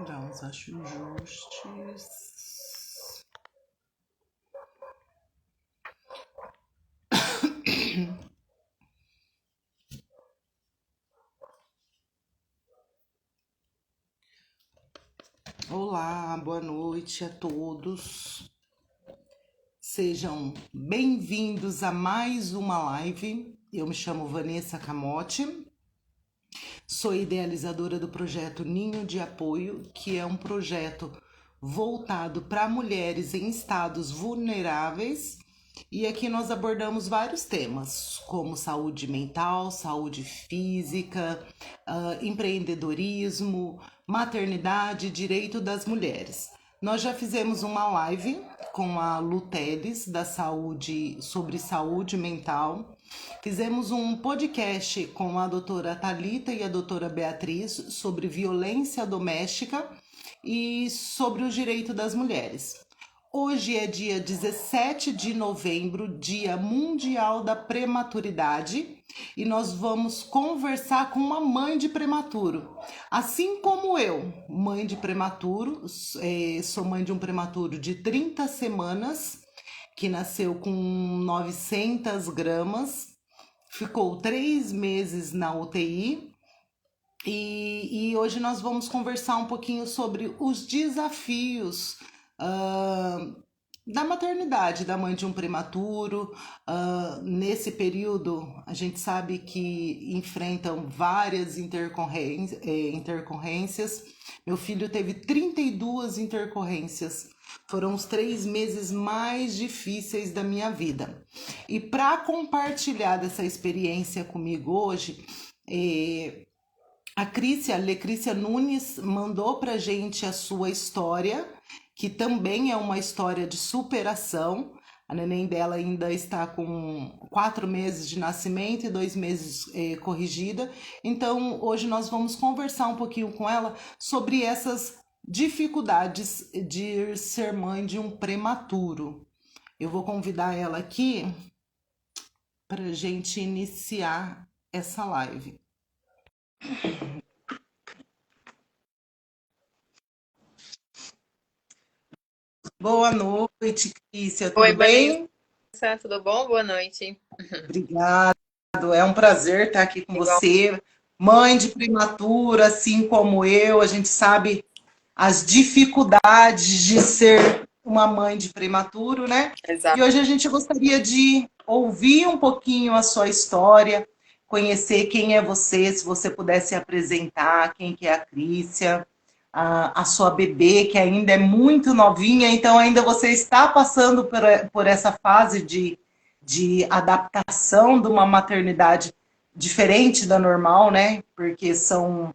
Dar uns ajustes. Olá, boa noite a todos. Sejam bem-vindos a mais uma live. Eu me chamo Vanessa Camotti, sou idealizadora do projeto Ninho de Apoio, que é um projeto voltado para mulheres em estados vulneráveis. E aqui nós abordamos vários temas, como saúde mental, saúde física, empreendedorismo, maternidade, direito das mulheres. Nós já fizemos uma live com a Lu Teles, da saúde, sobre saúde mental. Fizemos um podcast com a doutora Thalita e a doutora Beatriz sobre violência doméstica e sobre o direito das mulheres. Hoje é dia 17 de novembro, Dia Mundial da Prematuridade, e nós vamos conversar com uma mãe de prematuro. Assim como eu, mãe de prematuro, sou mãe de um prematuro de 30 semanas, que nasceu com 900 gramas, ficou 3 meses na UTI, e hoje nós vamos conversar um pouquinho sobre os desafios da maternidade, da mãe de um prematuro. Nesse período, a gente sabe que enfrentam várias intercorrências. Meu filho teve 32 intercorrências. Foram os 3 meses mais difíceis da minha vida. E para compartilhar dessa experiência comigo hoje, a Lecrícia Nunes mandou pra gente a sua história, que também é uma história de superação. A neném dela ainda está com 4 meses de nascimento e 2 meses corrigida. Então, hoje nós vamos conversar um pouquinho com ela sobre essas dificuldades de ser mãe de um prematuro. Eu vou convidar ela aqui para a gente iniciar essa live. Boa noite, Crícia. Oi, Tudo Vanessa, bem? tudo bom? Boa noite. Obrigado. É um prazer estar aqui com Igual, você. Mãe de prematura, assim como eu, a gente sabe as dificuldades de ser uma mãe de prematuro, né? E exato. hoje a gente gostaria de ouvir um pouquinho a sua história, conhecer quem é você, se você pudesse apresentar quem que é a Crícia, a sua bebê, que ainda é muito novinha, então ainda você está passando por essa fase de adaptação de uma maternidade diferente da normal, né? Porque são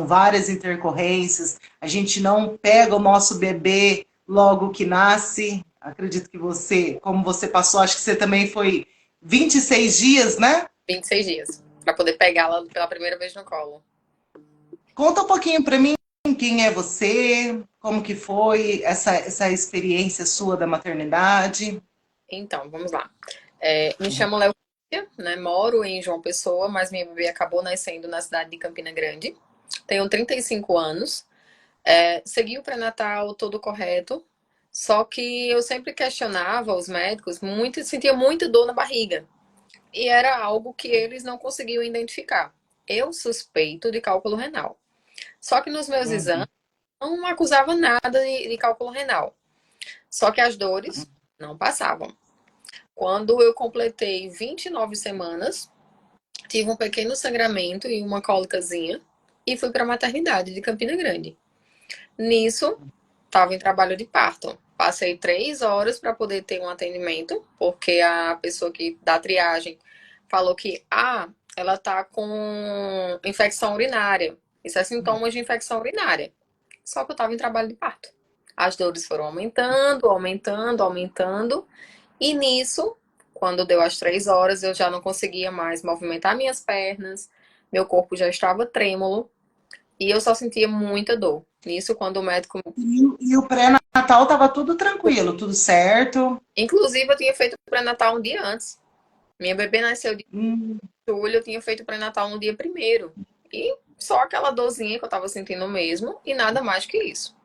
várias intercorrências, a gente não pega o nosso bebê logo que nasce. Acredito que você, como você passou, acho que você também foi 26 dias, né? 26 dias, para poder pegá-la pela primeira vez no colo. Conta um pouquinho para mim quem é você, como que foi essa experiência sua da maternidade. Então, vamos lá. Me chamo Leocia, né? Moro em João Pessoa, mas minha bebê acabou nascendo na cidade de Campina Grande. Tenho 35 anos. Segui o pré-natal todo correto, só que eu sempre questionava os médicos, sentia muita dor na barriga. E era algo que eles não conseguiam identificar. Eu suspeito de cálculo renal. Só que nos meus exames Uhum. não acusava nada de cálculo renal. Só que as dores não passavam. Quando eu completei 29 semanas, tive um pequeno sangramento e uma cólicazinha e fui para a maternidade de Campina Grande. Nisso, estava em trabalho de parto. Passei 3 horas para poder ter um atendimento, porque a pessoa que dá triagem falou que ela tá com infecção urinária. Isso é sintomas de infecção urinária. Só que eu estava em trabalho de parto. As dores foram aumentando, aumentando, aumentando. E nisso, quando deu as 3 horas, eu já não conseguia mais movimentar minhas pernas. Meu corpo já estava trêmulo. E eu só sentia muita dor. Nisso, quando o médico. E o pré-natal estava tudo tranquilo, tudo certo. Inclusive, eu tinha feito o pré-natal um dia antes. Minha bebê nasceu de Hum, julho, eu tinha feito o pré-natal no dia primeiro. E só aquela dorzinha que eu tava sentindo mesmo e nada mais que isso.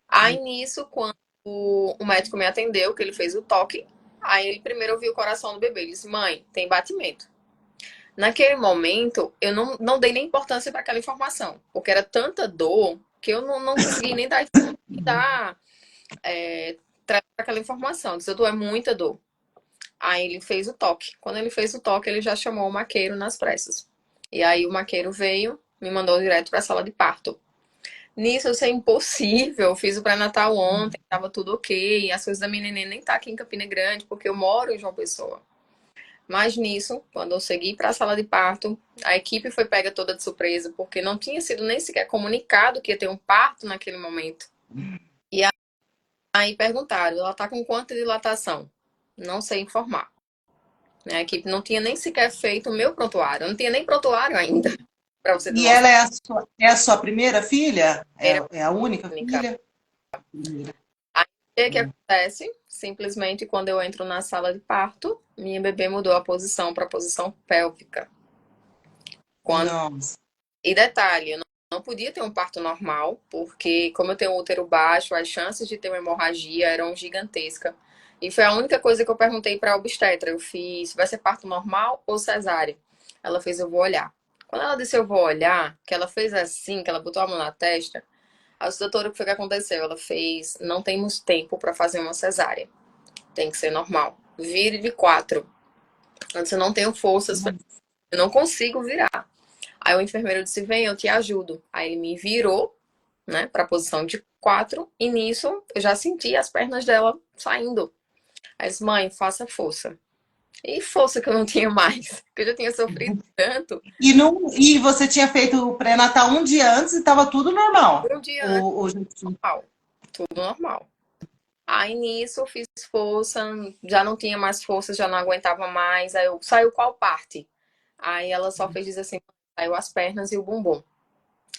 Aí nisso, quando o médico me atendeu, que ele fez o toque, aí ele primeiro ouviu o coração do bebê. Ele disse: mãe, tem batimento. Naquele momento, eu não dei nem importância para aquela informação, porque era tanta dor que eu não consegui nem dar trazer aquela informação. Disse: dor é muita dor. Aí ele fez o toque. Quando ele fez o toque, ele já chamou o maqueiro nas pressas. E aí o maqueiro veio, me mandou direto para a sala de parto. Nisso, isso é impossível. Eu fiz o pré-natal ontem, tava tudo ok. As coisas da minha neném nem tá aqui em Campina Grande, porque eu moro em João Pessoa. Mas nisso, quando eu segui para a sala de parto, a equipe foi pega toda de surpresa, porque não tinha sido nem sequer comunicado que ia ter um parto naquele momento. E aí perguntaram: ela tá com quanta dilatação? Não sei informar. A equipe não tinha nem sequer feito o meu prontuário. Eu não tinha nem prontuário ainda, para você ter E noção. ela é a sua primeira filha? Era É a única única. filha? Primeira. Aí o que acontece? Simplesmente quando eu entro na sala de parto, minha bebê mudou a posição para a posição pélvica. Quando... Nossa. E detalhe, eu não podia ter um parto normal, porque como eu tenho um útero baixo, as chances de ter uma hemorragia eram gigantescas. E foi a única coisa que eu perguntei para a obstetra. Eu fiz: vai ser parto normal ou cesárea? Ela fez: eu vou olhar. Quando ela disse eu vou olhar, que ela fez assim, que ela botou a mão na testa, a doutora, o que foi que aconteceu? Ela fez: não temos tempo para fazer uma cesárea. Tem que ser normal. Vire de 4. Antes eu não tenho forças, eu não consigo virar. Aí o enfermeiro disse: vem, eu te ajudo. Aí ele me virou, né, para a posição de 4. E nisso eu já senti as pernas dela saindo. Aí eu disse: mãe, faça força. E força que eu não tinha mais, que eu já tinha sofrido tanto. E você tinha feito o pré-natal um dia antes e estava tudo normal? Um dia antes, Já tinha... normal, tudo normal. Aí nisso eu fiz força, já não tinha mais força, já não aguentava mais. Aí eu: saiu qual parte? Aí ela só fez dizer assim: saiu as pernas e o bumbum.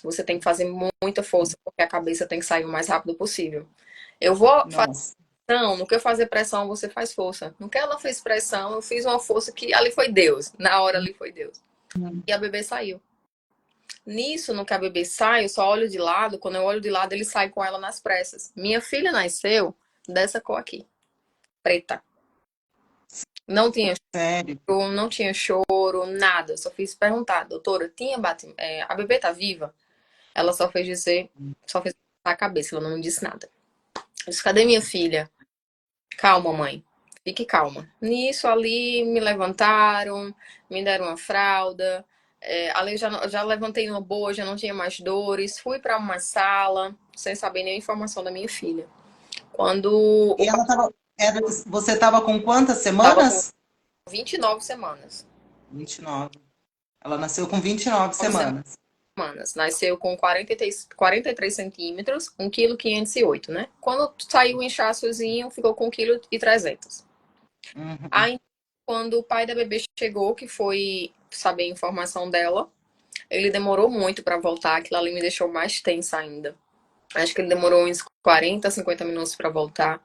Você tem que fazer muita força, porque a cabeça tem que sair o mais rápido possível. Eu vou fazer Nossa. pressão, no que eu fazer pressão, você faz força. No que ela fez pressão, eu fiz uma força que ali foi Deus. Na hora ali foi Deus. E a bebê saiu. Nisso, no que a bebê sai, eu só olho de lado. Quando eu olho de lado, ele sai com ela nas pressas. Minha filha nasceu dessa cor aqui, preta. Não tinha Sério. choro, não tinha choro, nada. Só fiz perguntar: doutora, tinha batimento? A bebê tá viva? Ela só fez dizer, só fez a cabeça, ela não me disse nada. Eu disse: cadê minha filha? Calma, mãe. Fique calma. Nisso, ali, me levantaram, me deram uma fralda. Ali eu já levantei uma boa, já não tinha mais dores. Fui para uma sala, sem saber nenhuma informação da minha filha. Quando E o pai ela tava, você estava com quantas estava com semanas? 29 semanas. 29. Ela nasceu com 29 9 semanas. semanas. Nasceu com 43 centímetros, 1,508 kg, né? Quando saiu o inchaçozinho, ficou com 1,3 kg. Uhum. Aí, quando o pai da bebê chegou, que foi saber a informação dela, ele demorou muito para voltar, aquilo ali me deixou mais tensa ainda. Acho que ele demorou uns 40, 50 minutos para voltar.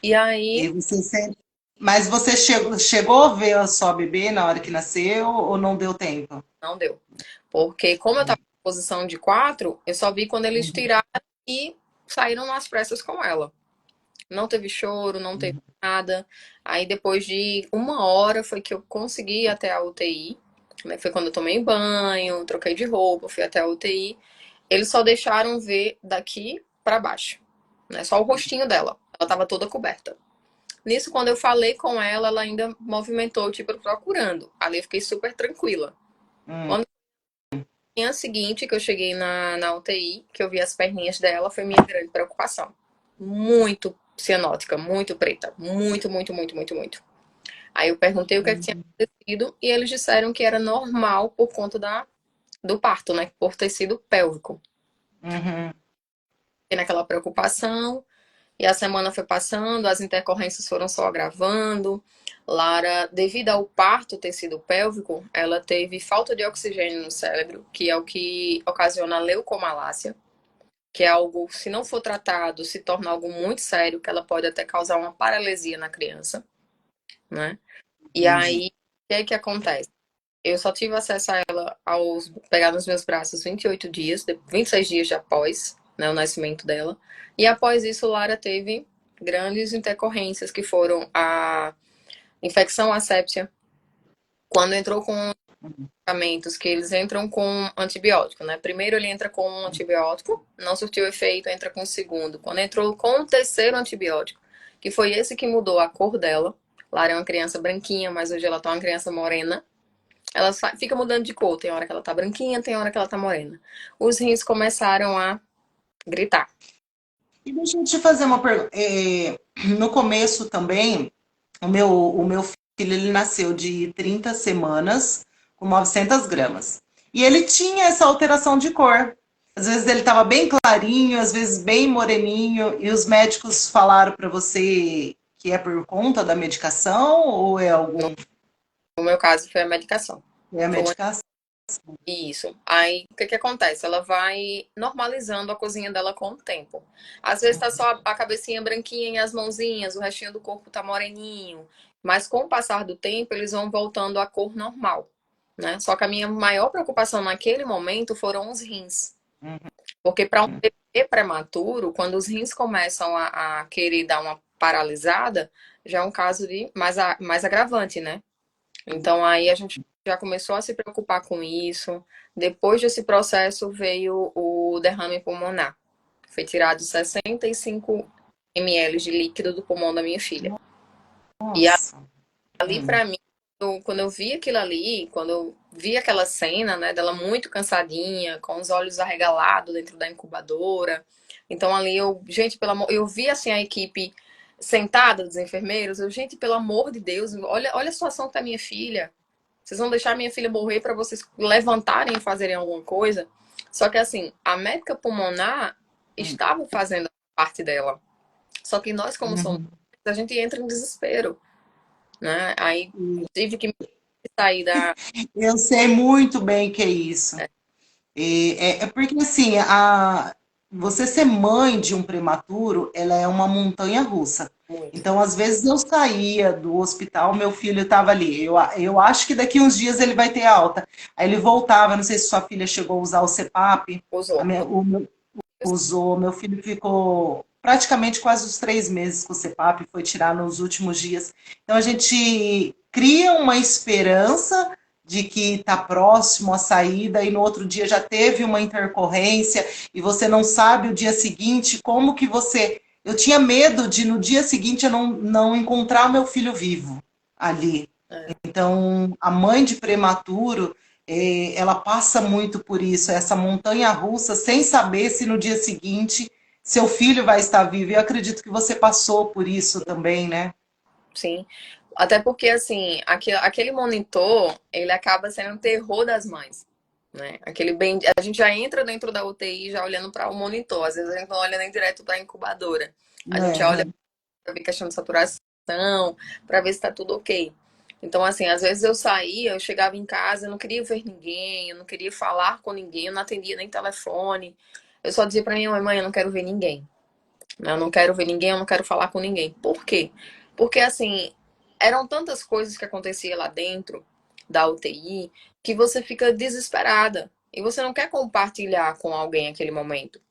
E E aí, você sempre... Mas você chegou a ver a sua bebê na hora que nasceu ou não deu tempo? não deu. Porque como eu estava em posição de 4, eu só vi quando eles Uhum. tiraram e saíram nas pressas com ela. Não teve choro, não teve nada. Aí depois de 1 hora foi que eu consegui ir até a UTI. Né? Foi quando eu tomei banho, troquei de roupa, fui até a UTI. Eles só deixaram ver daqui para baixo, né? Só o rostinho dela. Ela estava toda coberta. Nisso, quando eu falei com ela, ela ainda movimentou, tipo, procurando. Ali eu fiquei super tranquila. Hum. Quando no dia seguinte que eu cheguei na UTI, que eu vi as perninhas dela, foi minha grande preocupação. Muito cianótica, muito preta. Muito, muito, muito, muito, muito. Aí eu perguntei o que é que tinha acontecido e eles disseram que era normal por conta do parto, né? Por tecido pélvico. Uhum. E naquela preocupação, e a semana foi passando, as intercorrências foram só agravando. Lara, devido ao parto ter sido pélvico, ela teve falta de oxigênio no cérebro, que é o que ocasiona a leucomalácia, que é algo, se não for tratado, se torna algo muito sério, que ela pode até causar uma paralisia na criança, né? E Entendi. aí, o que é que acontece? Eu só tive acesso a ela aos pegar nos meus braços 28 dias, 26 dias após, né, o nascimento dela. E após isso, Lara teve grandes intercorrências que foram a infecção assépsia, quando entrou com medicamentos que eles entram com antibiótico, né? Primeiro ele entra com um antibiótico, não surtiu efeito, entra com o segundo. Quando entrou com o terceiro antibiótico, que foi esse que mudou a cor dela. Lara é uma criança branquinha, mas hoje ela tá uma criança morena. Ela fica mudando de cor. Tem hora que ela tá branquinha, tem hora que ela tá morena. Os rins começaram a gritar. E deixa eu te fazer uma pergunta. No começo também, o meu filho ele nasceu de 30 semanas com 900 gramas. E ele tinha essa alteração de cor. Às vezes ele estava bem clarinho, às vezes bem moreninho. E os médicos falaram para você que é por conta da medicação ou é algum. No meu caso, foi a medicação. É a Foi medicação? isso. Aí, o que que acontece? Ela vai normalizando a cozinha dela com o tempo. Às vezes tá só a cabecinha branquinha e as mãozinhas, o restinho do corpo tá moreninho. Mas com o passar do tempo, eles vão voltando à cor normal, né? Só que a minha maior preocupação naquele momento foram os rins. Porque para um bebê prematuro, quando os rins começam a querer dar uma paralisada, já é um caso de mais agravante, né? Então aí a gente já começou a se preocupar com isso. Depois desse processo veio o derrame pulmonar. Foi tirado 65 ml de líquido do pulmão da minha filha. E Nossa. ali pra mim, quando eu vi aquilo ali, quando eu vi aquela cena, né, dela muito cansadinha, com os olhos arregalados dentro da incubadora. Então ali gente, pelo amor, eu vi assim a equipe sentada dos enfermeiros, gente, pelo amor de Deus, olha a situação que tá minha filha. Vocês vão deixar minha filha morrer para vocês levantarem e fazerem alguma coisa? Só que assim, a médica pulmonar estava fazendo a parte dela. Só que nós, como somos, Uhum. a gente entra em desespero, né? Aí tive que sair da. Eu sei muito bem que é isso. É porque assim, você ser mãe de um prematuro, ela é uma montanha russa. Muito. Então, às vezes eu saía do hospital, meu filho estava ali. Eu acho que daqui uns dias ele vai ter alta. Aí ele voltava, não sei se sua filha chegou a usar o CPAP. Usou. Usou, meu filho ficou praticamente quase os 3 meses com o CPAP, foi tirar nos últimos dias. Então a gente cria uma esperança de que está próximo à saída e no outro dia já teve uma intercorrência e você não sabe o dia seguinte como que você. Eu tinha medo de no dia seguinte eu não encontrar o meu filho vivo ali. É, Então, a mãe de prematuro, ela passa muito por isso, essa montanha russa, sem saber se no dia seguinte seu filho vai estar vivo. E eu acredito que você passou por isso também, né? sim. Até porque, assim, aquele monitor, ele acaba sendo o terror das mães. Né? Aquele bem, a gente já entra dentro da UTI já olhando para o monitor. Às vezes a gente não olha nem direto para a incubadora. A gente olha É. para ver questão de saturação, para ver se está tudo ok. Então, assim, às vezes eu saía, eu chegava em casa, eu não queria ver ninguém, eu não queria falar com ninguém, eu não atendia nem telefone. Eu só dizia para minha mãe, mãe, eu não quero ver ninguém. Eu não quero ver ninguém, eu não quero falar com ninguém. Por quê? Porque, assim, eram tantas coisas que acontecia lá dentro da UTI que você fica desesperada. E você não quer compartilhar com alguém aquele momento,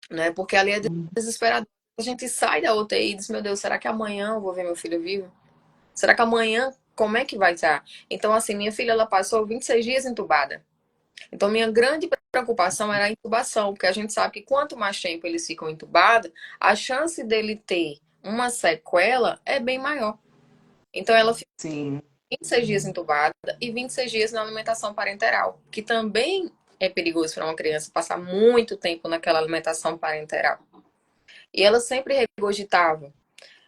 né? Porque ali é desesperador. A gente sai da UTI e diz, meu Deus, será que amanhã eu vou ver meu filho vivo? Será que amanhã, como é que vai estar? Então, assim, minha filha, ela passou 26 dias entubada. Então, minha grande preocupação era a intubação, porque a gente sabe que quanto mais tempo eles ficam entubados, a chance dele ter uma sequela é bem maior. Então, ela ficou Sim. 26 dias entubada e 26 dias na alimentação parenteral, que também é perigoso para uma criança passar muito tempo naquela alimentação parenteral. E ela sempre regurgitava.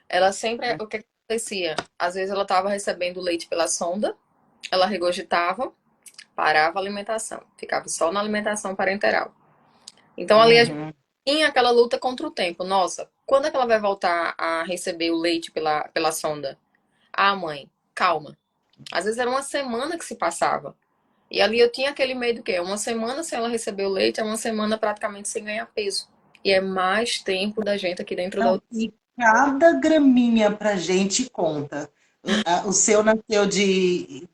Ela sempre, o que acontecia? Às vezes ela estava recebendo leite pela sonda, ela regurgitava, parava a alimentação, ficava só na alimentação parenteral. Então ali a gente Uhum. tinha aquela luta contra o tempo. Nossa, quando é que ela vai voltar a receber o leite pela sonda? Ah, mãe, calma. Às vezes era uma semana que se passava. E ali eu tinha aquele medo que é uma semana sem ela receber o leite, é uma semana praticamente sem ganhar peso. E é mais tempo da gente aqui dentro da Não, UTI. e cada graminha pra gente conta. O seu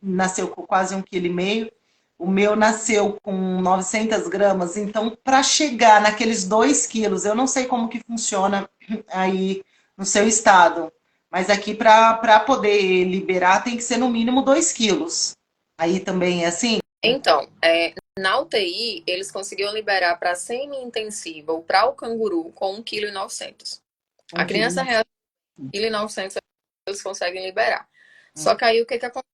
nasceu com quase 1,5 kg. O meu nasceu com 900 gramas. Então, para chegar naqueles 2 quilos, eu não sei como que funciona aí no seu estado. Mas aqui, para poder liberar, tem que ser no mínimo 2 quilos. Aí também é assim? Então, na UTI, eles conseguiam liberar para semi-intensiva ou para o canguru com 1,9 kg. A Um criança quilo. real, 1,9 kg, eles conseguem liberar. Só que aí o que que acontece?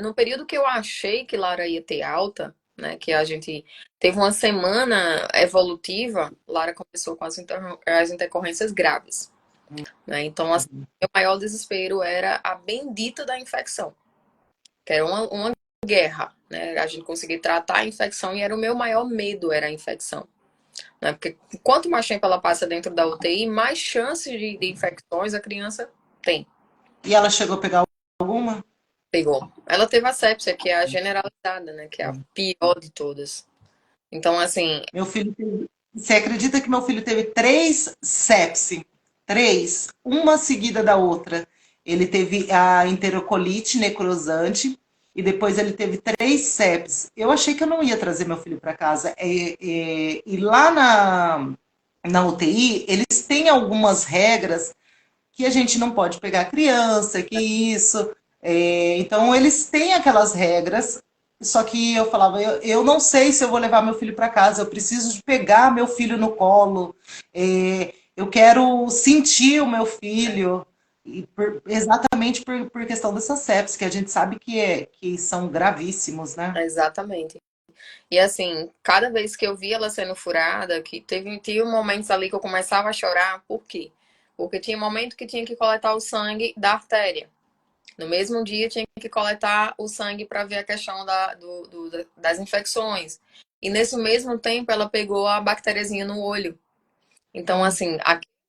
No período que eu achei que Lara ia ter alta, né, que a gente teve uma semana evolutiva, Lara começou com as intercorrências graves, né? Então, assim, meu maior desespero era a bendita da infecção, que era uma guerra, né? A gente conseguir tratar a infecção e era o meu maior medo, era a infecção, né? Porque quanto mais tempo ela passa dentro da UTI, mais chances de infecções a criança tem. E ela chegou a pegar alguma? Pegou. Ela teve a sepsia, que é a generalizada, né? Que é a pior de todas. Então, assim, Meu filho teve... Você acredita que meu filho teve 3 sepsi? 3, uma seguida da outra. Ele teve a enterocolite necrosante e depois ele teve 3 sepsis. Eu achei que eu não ia trazer meu filho para casa. E lá na UTI, eles têm algumas regras que a gente não pode pegar criança, que isso. Então, eles têm aquelas regras, só que eu falava, eu não sei se eu vou levar meu filho para casa, eu preciso de pegar meu filho no colo, eu quero sentir o meu filho, exatamente por questão dessas sepsis, que a gente sabe que são gravíssimos, né? exatamente. E assim, cada vez que eu via ela sendo furada, que tinha momentos ali que eu começava a chorar, por quê? Porque tinha momento que tinha que coletar o sangue da artéria. No mesmo dia tinha que coletar o sangue para ver a questão das infecções. E nesse mesmo tempo ela pegou a bactériazinha no olho. Então, Hum. assim,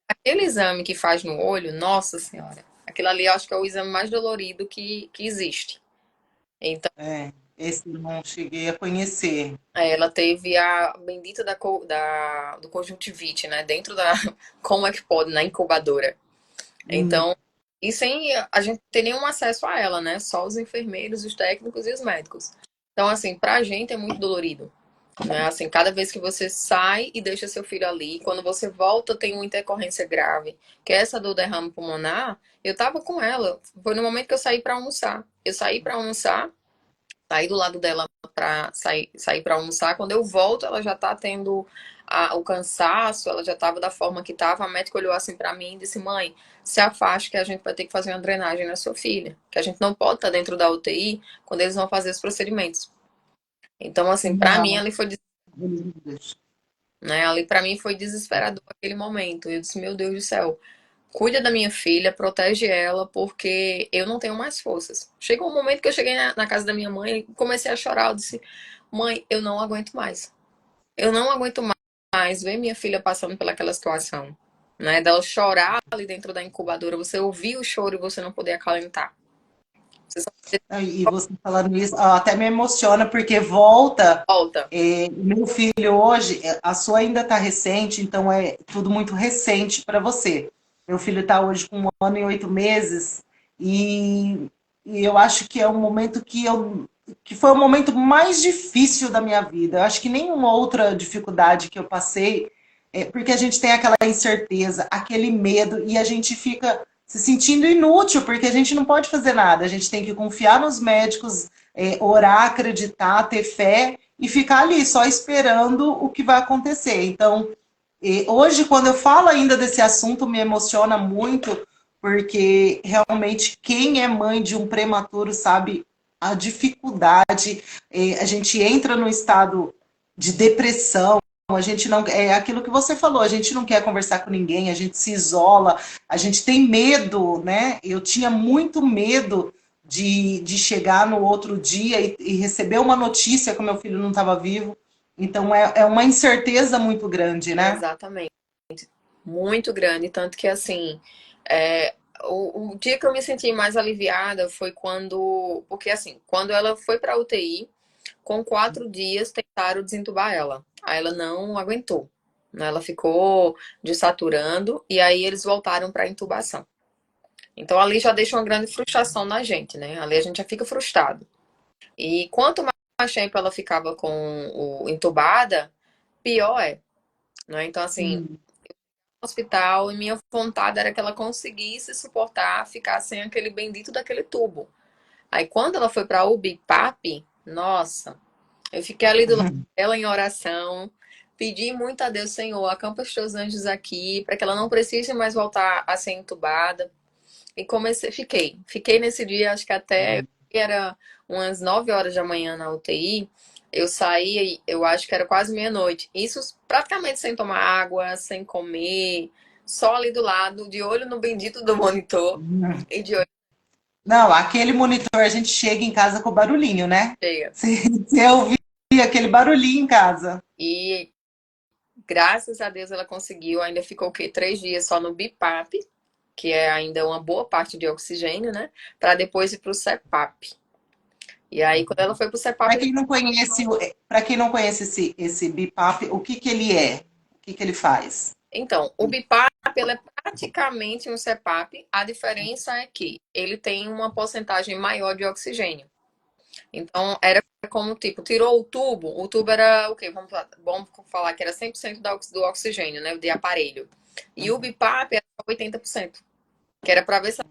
aquele exame que faz no olho, nossa senhora, aquilo ali eu acho que é o exame mais dolorido que existe. Então, Esse não cheguei a conhecer. ela teve a bendita do conjuntivite, né? Dentro da. Como é que pode, na incubadora? Hum. Então, e sem a gente ter nenhum acesso a ela, né? Só os enfermeiros, os técnicos e os médicos. Então, assim, pra gente é muito dolorido. Né? Assim, cada vez que você sai e deixa seu filho ali, quando você volta, tem uma intercorrência grave, que é essa do derrame pulmonar. Eu tava com ela, foi no momento que eu saí para almoçar. Eu saí para almoçar, saí do lado dela para sair para almoçar. Quando eu volto, ela já tá tendo o cansaço, ela já tava da forma que tava. A médica olhou assim para mim e disse: Mãe, se afaste que a gente vai ter que fazer uma drenagem na sua filha, que a gente não pode estar dentro da UTI quando eles vão fazer os procedimentos. Então, assim, para mim, Não, ela foi, né? Ali para mim foi desesperador aquele momento. Eu disse, meu Deus do céu, cuida da minha filha, protege ela, porque eu não tenho mais forças. Chegou um momento que eu cheguei na casa da minha mãe e comecei a chorar. Eu disse, mãe, eu não aguento mais. Eu não aguento mais ver minha filha passando pelaquela situação. Né, dela chorar ali dentro da incubadora, você ouvir o choro e você não poder acalentar. Você só e você falando isso, ó, até me emociona, porque volta. volta. Meu filho hoje, a sua ainda está recente, então é tudo muito recente para você. Meu filho está hoje com 1 ano e 8 meses, e, e eu acho que é um momento que foi o momento mais difícil da minha vida. Eu acho que nenhuma outra dificuldade que eu passei, porque a gente tem aquela incerteza, aquele medo, e a gente fica se sentindo inútil, porque a gente não pode fazer nada. A gente tem que confiar nos médicos, orar, acreditar, ter fé e ficar ali só esperando o que vai acontecer. Então, hoje, quando eu falo ainda desse assunto, me emociona muito, porque realmente quem é mãe de um prematuro sabe a dificuldade. A gente entra no estado de depressão. A gente não é aquilo que você falou, a gente não quer conversar com ninguém, a gente se isola, a gente tem medo, né? Eu tinha muito medo de chegar no outro dia e receber uma notícia que o meu filho não estava vivo. Então é uma incerteza muito grande, né? Exatamente. Muito grande, tanto que assim, o dia que eu me senti mais aliviada foi quando, porque assim, quando ela foi para UTI, com 4 dias tentaram desentubar ela, aí ela não aguentou, né? Ela ficou desaturando e aí eles voltaram para intubação. Então ali já deixa uma grande frustração na gente, né? Ali a gente já fica frustrado. E quanto mais tempo ela ficava com o entubada, pior é, né? Então assim, Sim. no hospital e minha vontade era que ela conseguisse suportar ficar sem aquele bendito daquele tubo. Aí quando ela foi para o BIPAP, nossa, eu fiquei ali do lado dela em oração, pedi muito a Deus, Senhor, acampa os teus anjos aqui, para que ela não precise mais voltar a ser entubada. E comecei, fiquei nesse dia, acho que até era umas 9 horas da manhã na UTI. Eu saí, eu acho que era quase meia-noite. Isso praticamente sem tomar água, sem comer, só ali do lado, de olho no bendito do monitor e de olho Não, aquele monitor, a gente chega em casa com barulhinho, né? cheia. Você ouvia aquele barulhinho em casa. E graças a Deus ela conseguiu, ainda ficou o quê? 3 dias só no BIPAP, que é ainda uma boa parte de oxigênio, né? Para depois ir para o CEPAP. E aí, quando ela foi pro Para CEPAP, quem não conhece, para quem não conhece esse BIPAP, o que que ele é? O que que ele faz? então, o BIPAP ele é praticamente um CEPAP. A diferença é que ele tem uma porcentagem maior de oxigênio. Então, era como, tipo, tirou o tubo era o quê? Vamos falar que era 100% do oxigênio, né? De aparelho. E o BIPAP era 80%, que era para ver se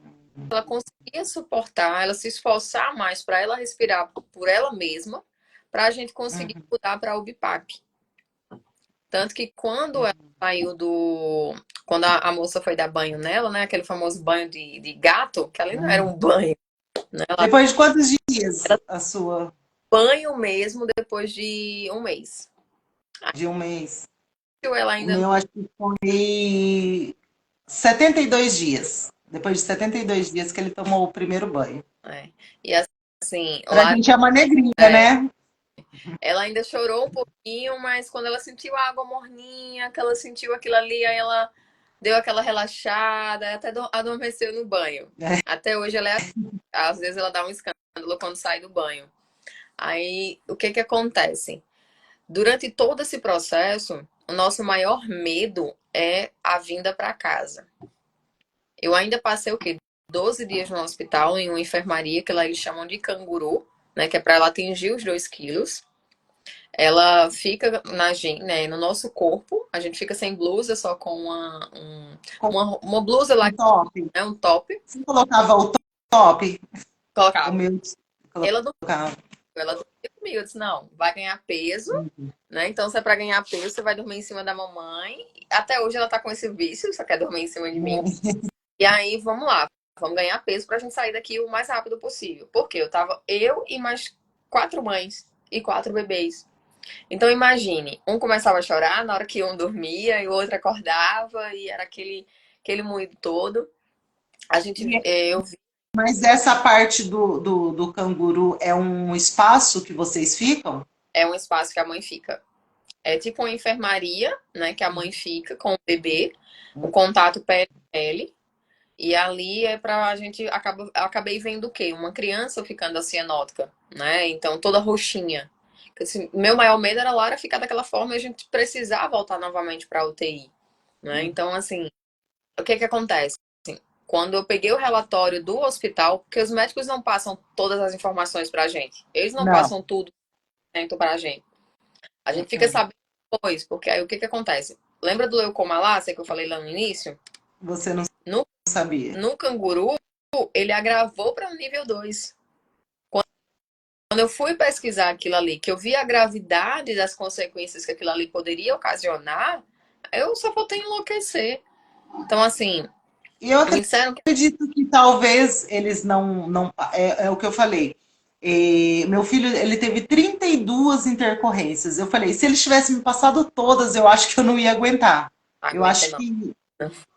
ela conseguia suportar, ela se esforçar mais para ela respirar por ela mesma, para a gente conseguir Uhum. mudar para o BIPAP. Tanto que quando ela saiu do. Quando a moça foi dar banho nela, né? Aquele famoso banho de gato, que ali não era um banho, né? Ela Depois de quantos dias era a sua? banho mesmo depois de um mês. De um mês? Ela O ainda não. meu acho que foi 72 dias. Depois de 72 dias que ele tomou o primeiro banho. É. E assim, Pra lá gente é uma negrinha, é, né? ela ainda chorou um pouquinho, mas quando ela sentiu a água morninha, que ela sentiu aquilo ali, aí ela deu aquela relaxada, até adormeceu no banho. Até hoje ela é assim. Às vezes ela dá um escândalo quando sai do banho. Aí, o que que acontece? Durante todo esse processo, o nosso maior medo é a vinda para casa. Eu ainda passei o quê? 12 dias no hospital, em uma enfermaria que lá eles chamam de canguru, né? Que é para ela atingir os 2 quilos. Ela fica né, no nosso corpo, a gente fica sem blusa, só com Com uma blusa lá, um top. né, um top, Você colocava o top? O colocava. meu Ela colocava. ela dormia comigo. Eu disse, não, vai ganhar peso, né? Então, se é pra ganhar peso, você vai dormir em cima da mamãe. Até hoje ela tá com esse vício, só quer dormir em cima de mim. E aí, vamos lá, vamos ganhar peso pra gente sair daqui o mais rápido possível. Porque eu e mais 4 mães e 4 bebês. Então, imagine, um começava a chorar na hora que um dormia e o outro acordava e era aquele moído todo. Eu vi, Mas essa parte do canguru é um espaço que vocês ficam? é um espaço que a mãe fica. É tipo uma enfermaria, né, que a mãe fica com o bebê, um contato pele. E ali é pra a gente acabei vendo o quê? Uma criança ficando assim cianótica, né? Então toda roxinha. Assim, meu maior medo era a Lara ficar daquela forma e a gente precisar voltar novamente para UTI, né? Então assim, o que que acontece? Assim, quando eu peguei o relatório do hospital, porque os médicos não passam todas as informações pra gente. Eles não Não. passam tudo dentro pra gente. A gente fica sabendo depois, porque aí o que que acontece? Lembra do leucomalácia que eu falei lá no início? Você não No, sabia. no canguru, ele agravou para o nível 2. Quando eu fui pesquisar aquilo ali, que eu vi a gravidade das consequências que aquilo ali poderia ocasionar, eu só voltei a enlouquecer. Então, assim, E eu me disseram que acredito que talvez eles não é o que eu falei. Meu filho, ele teve 32 intercorrências. Eu falei, se eles tivessem me passado todas, eu acho que eu não ia aguentar. Eu aguenta acho não. que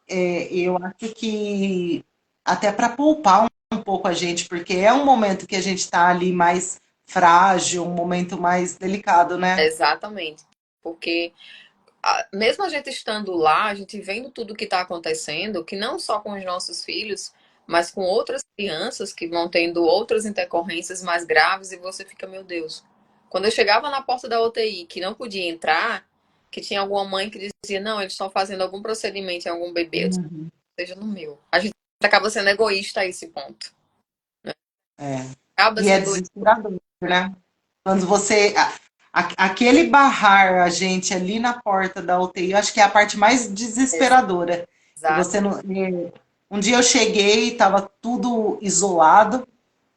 eu acho que até para poupar um pouco a gente, porque é um momento que a gente está ali mais frágil, um momento mais delicado, né? Exatamente. Porque mesmo a gente estando lá, a gente vendo tudo que está acontecendo, que não só com os nossos filhos, mas com outras crianças que vão tendo outras intercorrências mais graves, e você fica, meu Deus. Quando eu chegava na porta da UTI, que não podia entrar, que tinha alguma mãe que dizia, não, eles estão fazendo algum procedimento em algum bebê, eu disse, seja no meu. A gente acaba sendo egoísta a esse ponto. É. Acaba E é sendo. desesperador, né? Quando você. Aquele barrar a gente ali na porta da UTI, eu acho que é a parte mais desesperadora. Que você Exato. não. Um dia eu cheguei, estava tudo isolado,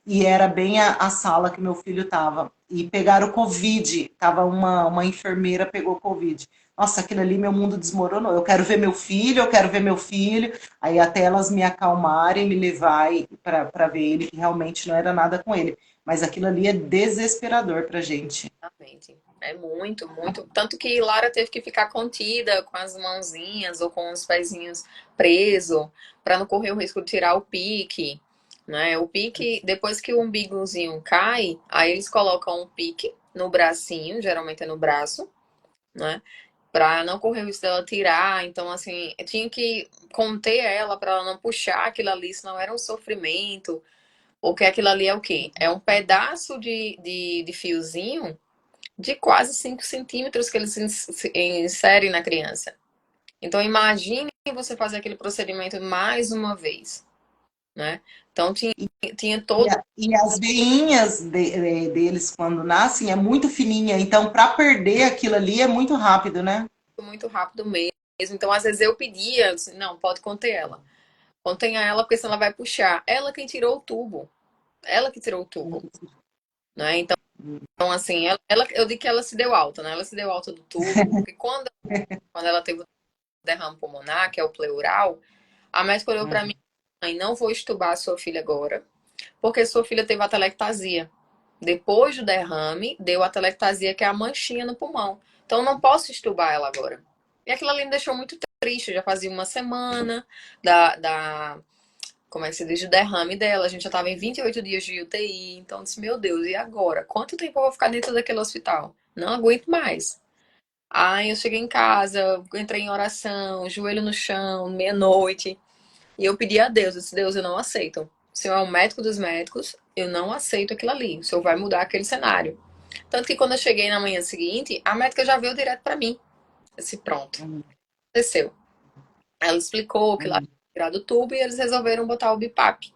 e era bem a sala que meu filho estava. E pegaram Covid, tava uma enfermeira pegou Covid. Nossa, aquilo ali, meu mundo desmoronou. Eu quero ver meu filho, eu quero ver meu filho. Aí até elas me acalmarem, me levarem para ver ele, que realmente não era nada com ele. Mas aquilo ali é desesperador pra gente. Exatamente. É muito, muito. Tanto que Lara teve que ficar contida com as mãozinhas ou com os pezinhos presos, para não correr o risco de tirar o pique. Né? O pique, depois que o umbigozinho cai, aí eles colocam um pique no bracinho, geralmente é no braço, né? Pra não correr o risco dela tirar. Então, assim, eu tinha que conter ela para ela não puxar aquilo ali, senão era um sofrimento. Porque aquilo ali é o quê? É um pedaço de fiozinho de quase 5 centímetros que eles inserem na criança. Então, imagine você fazer aquele procedimento mais uma vez, né? Então, tinha todo E as veinhas deles, quando nascem, é muito fininha. Então, para perder aquilo ali é muito rápido, né? muito rápido mesmo. Então, às vezes eu pedia, assim, não, pode conter ela. Contenha ela, porque senão ela vai puxar. Ela quem tirou o tubo. Ela que tirou o tubo, né? Então assim, eu digo que ela se deu alta, né? Ela se deu alta do tubo, porque quando ela teve o derrame pulmonar, que é o pleural, a médica olhou pra mim, mãe, não vou estubar a sua filha agora, porque sua filha teve atelectasia. Depois do derrame, deu atelectasia, que é a manchinha no pulmão. Então, eu não posso estubar ela agora. E aquilo ali me deixou muito triste. Já fazia uma semana como é que se diz, o derrame dela. A gente já estava em 28 dias de UTI. Então, eu disse, meu Deus, e agora? Quanto tempo eu vou ficar dentro daquele hospital? Não aguento mais. Aí eu cheguei em casa, entrei em oração, joelho no chão, meia-noite. E eu pedi a Deus, eu disse, Deus, eu não aceito. O Senhor é o médico dos médicos, eu não aceito aquilo ali. O Senhor vai mudar aquele cenário. Tanto que quando eu cheguei na manhã seguinte, a médica já veio direto para mim. Eu disse, pronto, aconteceu. Ela explicou que lá tinha tirado o tubo e eles resolveram botar o BIPAP.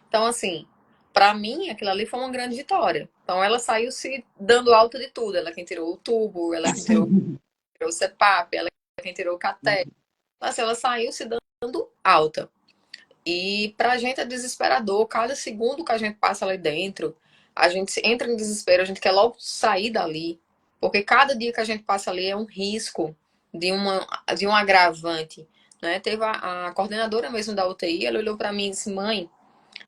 Então, assim, para mim, aquilo ali foi uma grande vitória. Então, ela saiu se dando alta de tudo. Ela quem tirou o tubo, ela quem tirou o CPAP, ela quem tirou o catéter. Então, assim, ela saiu se dando alta. E pra gente é desesperador. Cada segundo que a gente passa ali dentro, a gente entra em desespero, a gente quer logo sair dali. Porque cada dia que a gente passa ali é um risco de um agravante. Né? Teve a coordenadora mesmo da UTI, ela olhou para mim e disse, mãe,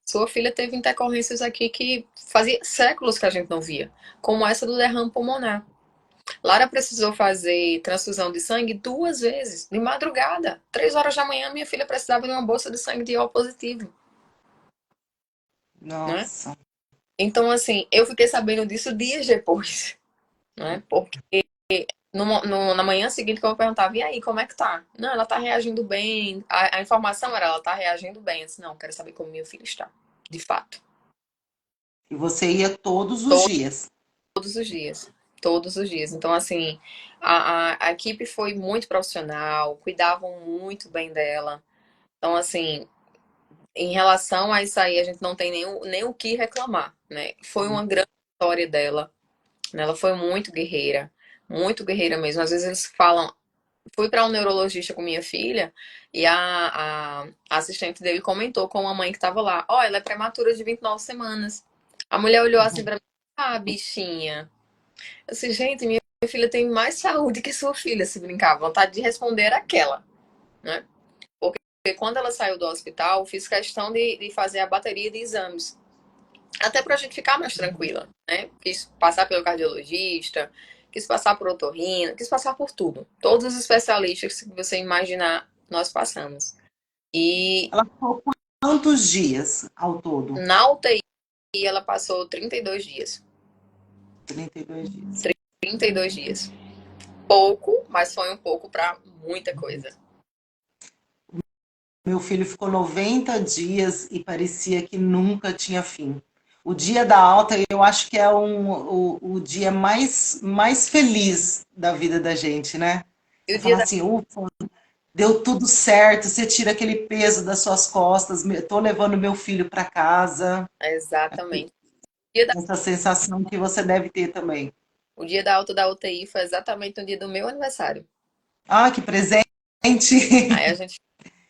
sua filha teve intercorrências aqui que fazia séculos que a gente não via, como essa do derrame pulmonar. Lara precisou fazer transfusão de sangue 2 vezes, de madrugada. 3 horas da manhã, minha filha precisava de uma bolsa de sangue de O positivo, né? Nossa. Então, assim, eu fiquei sabendo disso dias depois, né? Porque na manhã seguinte que eu perguntava, e aí, como é que tá? Não, ela tá reagindo bem. A informação era, ela tá reagindo bem. Eu disse, não, quero saber como meu filho está, de fato. E você ia todos os dias. Todos os dias. Todos os dias. Então, assim, a equipe foi muito profissional, cuidavam muito bem dela. Então, assim, em relação a isso aí, a gente não tem nem o que reclamar, né? Foi uma grande história dela, né? Ela foi muito guerreira mesmo. Às vezes eles falam, fui para um neurologista com minha filha e a assistente dele comentou com a mãe que estava lá, ó, ela é prematura de 29 semanas. A mulher olhou assim para mim, ah, bichinha. Eu disse, gente, minha filha tem mais saúde que sua filha, se brincar. A vontade de responder era aquela, né? Porque quando ela saiu do hospital, fiz questão de fazer a bateria de exames. Até pra gente ficar mais tranquila, né? Quis passar pelo cardiologista, quis passar por otorrino, quis passar por tudo. Todos os especialistas que você imaginar, nós passamos. E Ela ficou quantos dias ao todo? na UTI ela passou 32 dias. 32 dias. 32 dias. Pouco, mas foi um pouco para muita coisa. Meu filho ficou 90 dias e parecia que nunca tinha fim. O dia da alta, eu acho que é o dia mais feliz da vida da gente, né? E Você o dia fala da assim, ufa, deu tudo certo, você tira aquele peso das suas costas, tô levando meu filho para casa. Exatamente. O dia da, Essa sensação que você deve ter também. o dia da alta da UTI foi exatamente no dia do meu aniversário. Ah, que presente! Aí a gente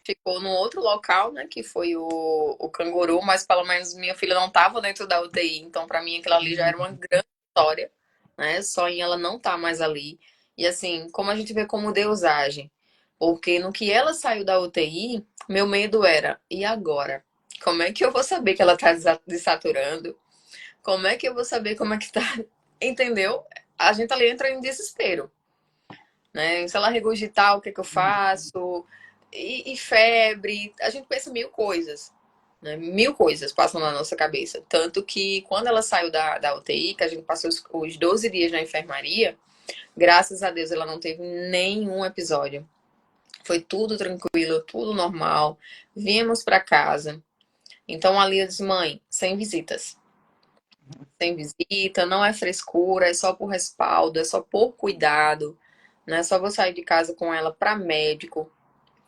ficou num outro local, né, que foi o Canguru, mas pelo menos minha filha não estava dentro da UTI, então para mim aquilo ali já era uma grande vitória, né, só em ela não estar mais ali. E assim, como a gente vê como Deus age, porque no que ela saiu da UTI, meu medo era, e agora? Como é que eu vou saber que ela está desaturando? Como é que eu vou saber como é que tá? Entendeu? A gente ali entra em desespero, né? Se ela regurgitar, o que é que eu faço? E febre, a gente pensa mil coisas, né? Mil coisas passam na nossa cabeça. Tanto que quando ela saiu da UTI, que a gente passou os 12 dias na enfermaria, graças a Deus ela não teve nenhum episódio. Foi tudo tranquilo, tudo normal. Viemos para casa. Então ali eu disse, mãe, sem visitas. Sem visita, não é frescura, é só por respaldo, é só por cuidado, não é só vou sair de casa com ela para médico.